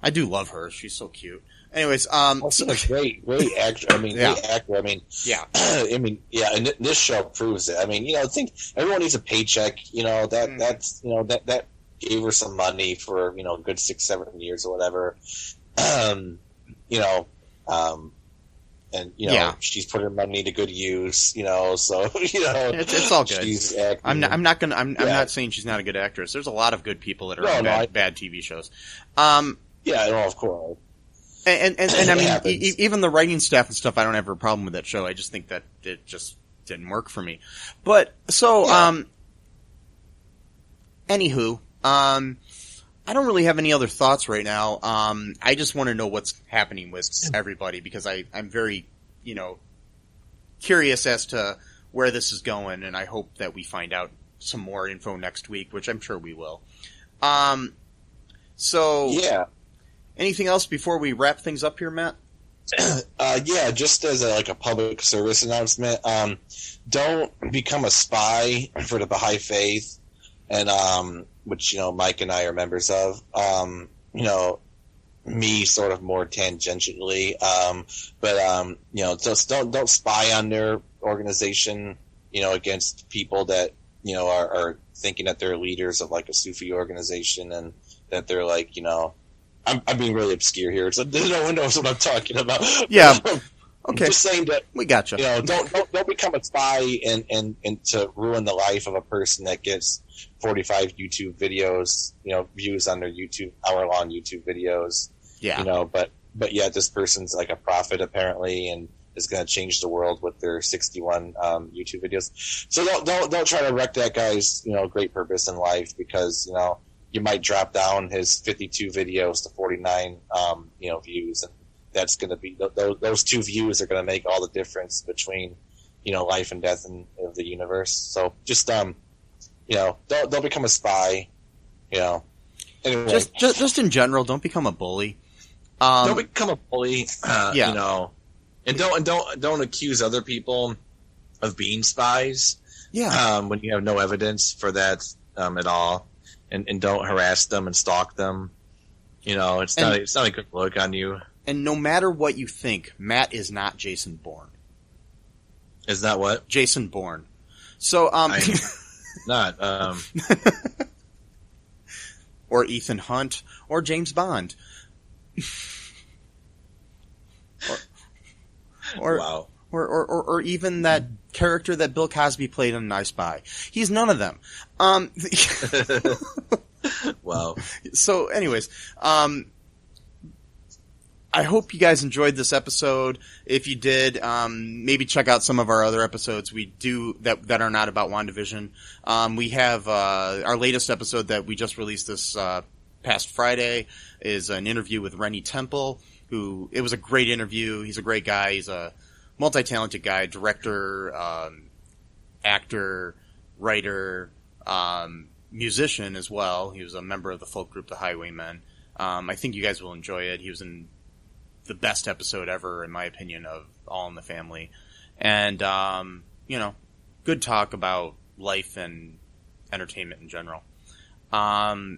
do love her. She's so cute. Anyways, she's a great actor. I mean, great actor. I mean, and this show proves it. I mean, I think everyone needs a paycheck. That gave her some money for a good 6-7 years or whatever. She's put her money to good use. So it's all good. I'm not saying she's not a good actress. There's a lot of good people that are on bad TV shows. Of course. And I mean, even the writing staff and stuff, I don't have a problem with that show. I just think that it just didn't work for me. But, so, anywho, I don't really have any other thoughts right now. I just want to know what's happening with everybody, because I'm very, curious as to where this is going, and I hope that we find out some more info next week, which I'm sure we will. So, yeah. Anything else before we wrap things up here, Matt? Yeah, just as a public service announcement, don't become a spy for the Baha'i Faith, and which Mike and I are members of. Me sort of more tangentially, but just don't spy on their organization, against people that are thinking that they're leaders of a Sufi organization, and that they're I'm being really obscure here. So no one knows what I'm talking about. Yeah. Okay. I'm just saying that we gotcha. Don't become a spy and to ruin the life of a person that gets 45 YouTube videos, views on their hour-long YouTube videos. Yeah. But yet this person's a prophet apparently, and is going to change the world with their 61 YouTube videos. So don't try to wreck that guy's great purpose in life, because you might drop down his 52 videos to 49 views, and that's going to be those 2 views are going to make all the difference between life and death of the universe. So just don't become a spy. Anyway. Just in general, don't become a bully. Don't become a bully. And don't accuse other people of being spies. Yeah. When you have no evidence for that at all, and don't harass them and stalk them. It's not a good look on you. And no matter what you think, Matt is not Jason Bourne. Is that what? Jason Bourne. So I'm not. Or Ethan Hunt, or James Bond. Wow. Or even that character that Bill Cosby played on I Spy. He's none of them. Wow. So anyways, I hope you guys enjoyed this episode. If you did, maybe check out some of our other episodes we do that are not about WandaVision. We have our latest episode that we just released this past Friday is an interview with Rennie Temple, it was a great interview. He's a great guy. He's a multi-talented guy, director, actor, writer, musician as well. He was a member of the folk group The Highwaymen. I think you guys will enjoy it. He was in the best episode ever, in my opinion, of All in the Family. And, good talk about life and entertainment in general. So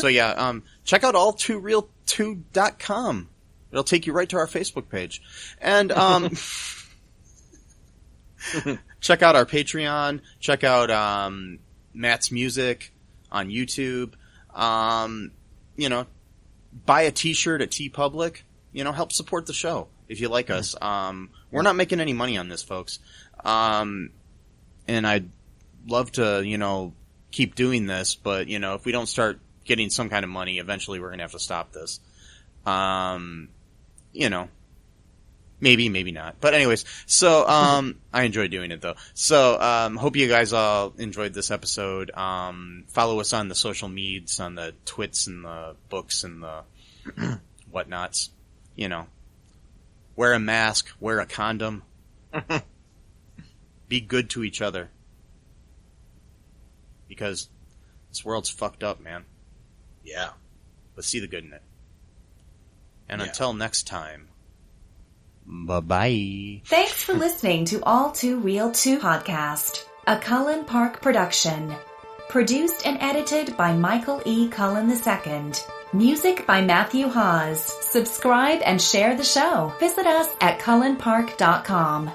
yeah, check out all2real2.com. It'll take you right to our Facebook page. And, check out our Patreon. Check out, Matt's music on YouTube. Buy a t-shirt at TeePublic. Help support the show if you like us. We're not making any money on this, folks. And I'd love to, keep doing this, but, if we don't start getting some kind of money, eventually we're going to have to stop this. Maybe, maybe not. But anyways, so, I enjoy doing it though. So, hope you guys all enjoyed this episode. Follow us on the social medias, on the twits and the books and the whatnots. Wear a mask, wear a condom. Be good to each other. Because this world's fucked up, man. Yeah. But see the good in it. And until next time, bye-bye. Thanks for listening to All Too Real 2 podcast, a Cullen Park production. Produced and edited by Michael E. Cullen II. Music by Matthew Hawes. Subscribe and share the show. Visit us at cullenpark.com.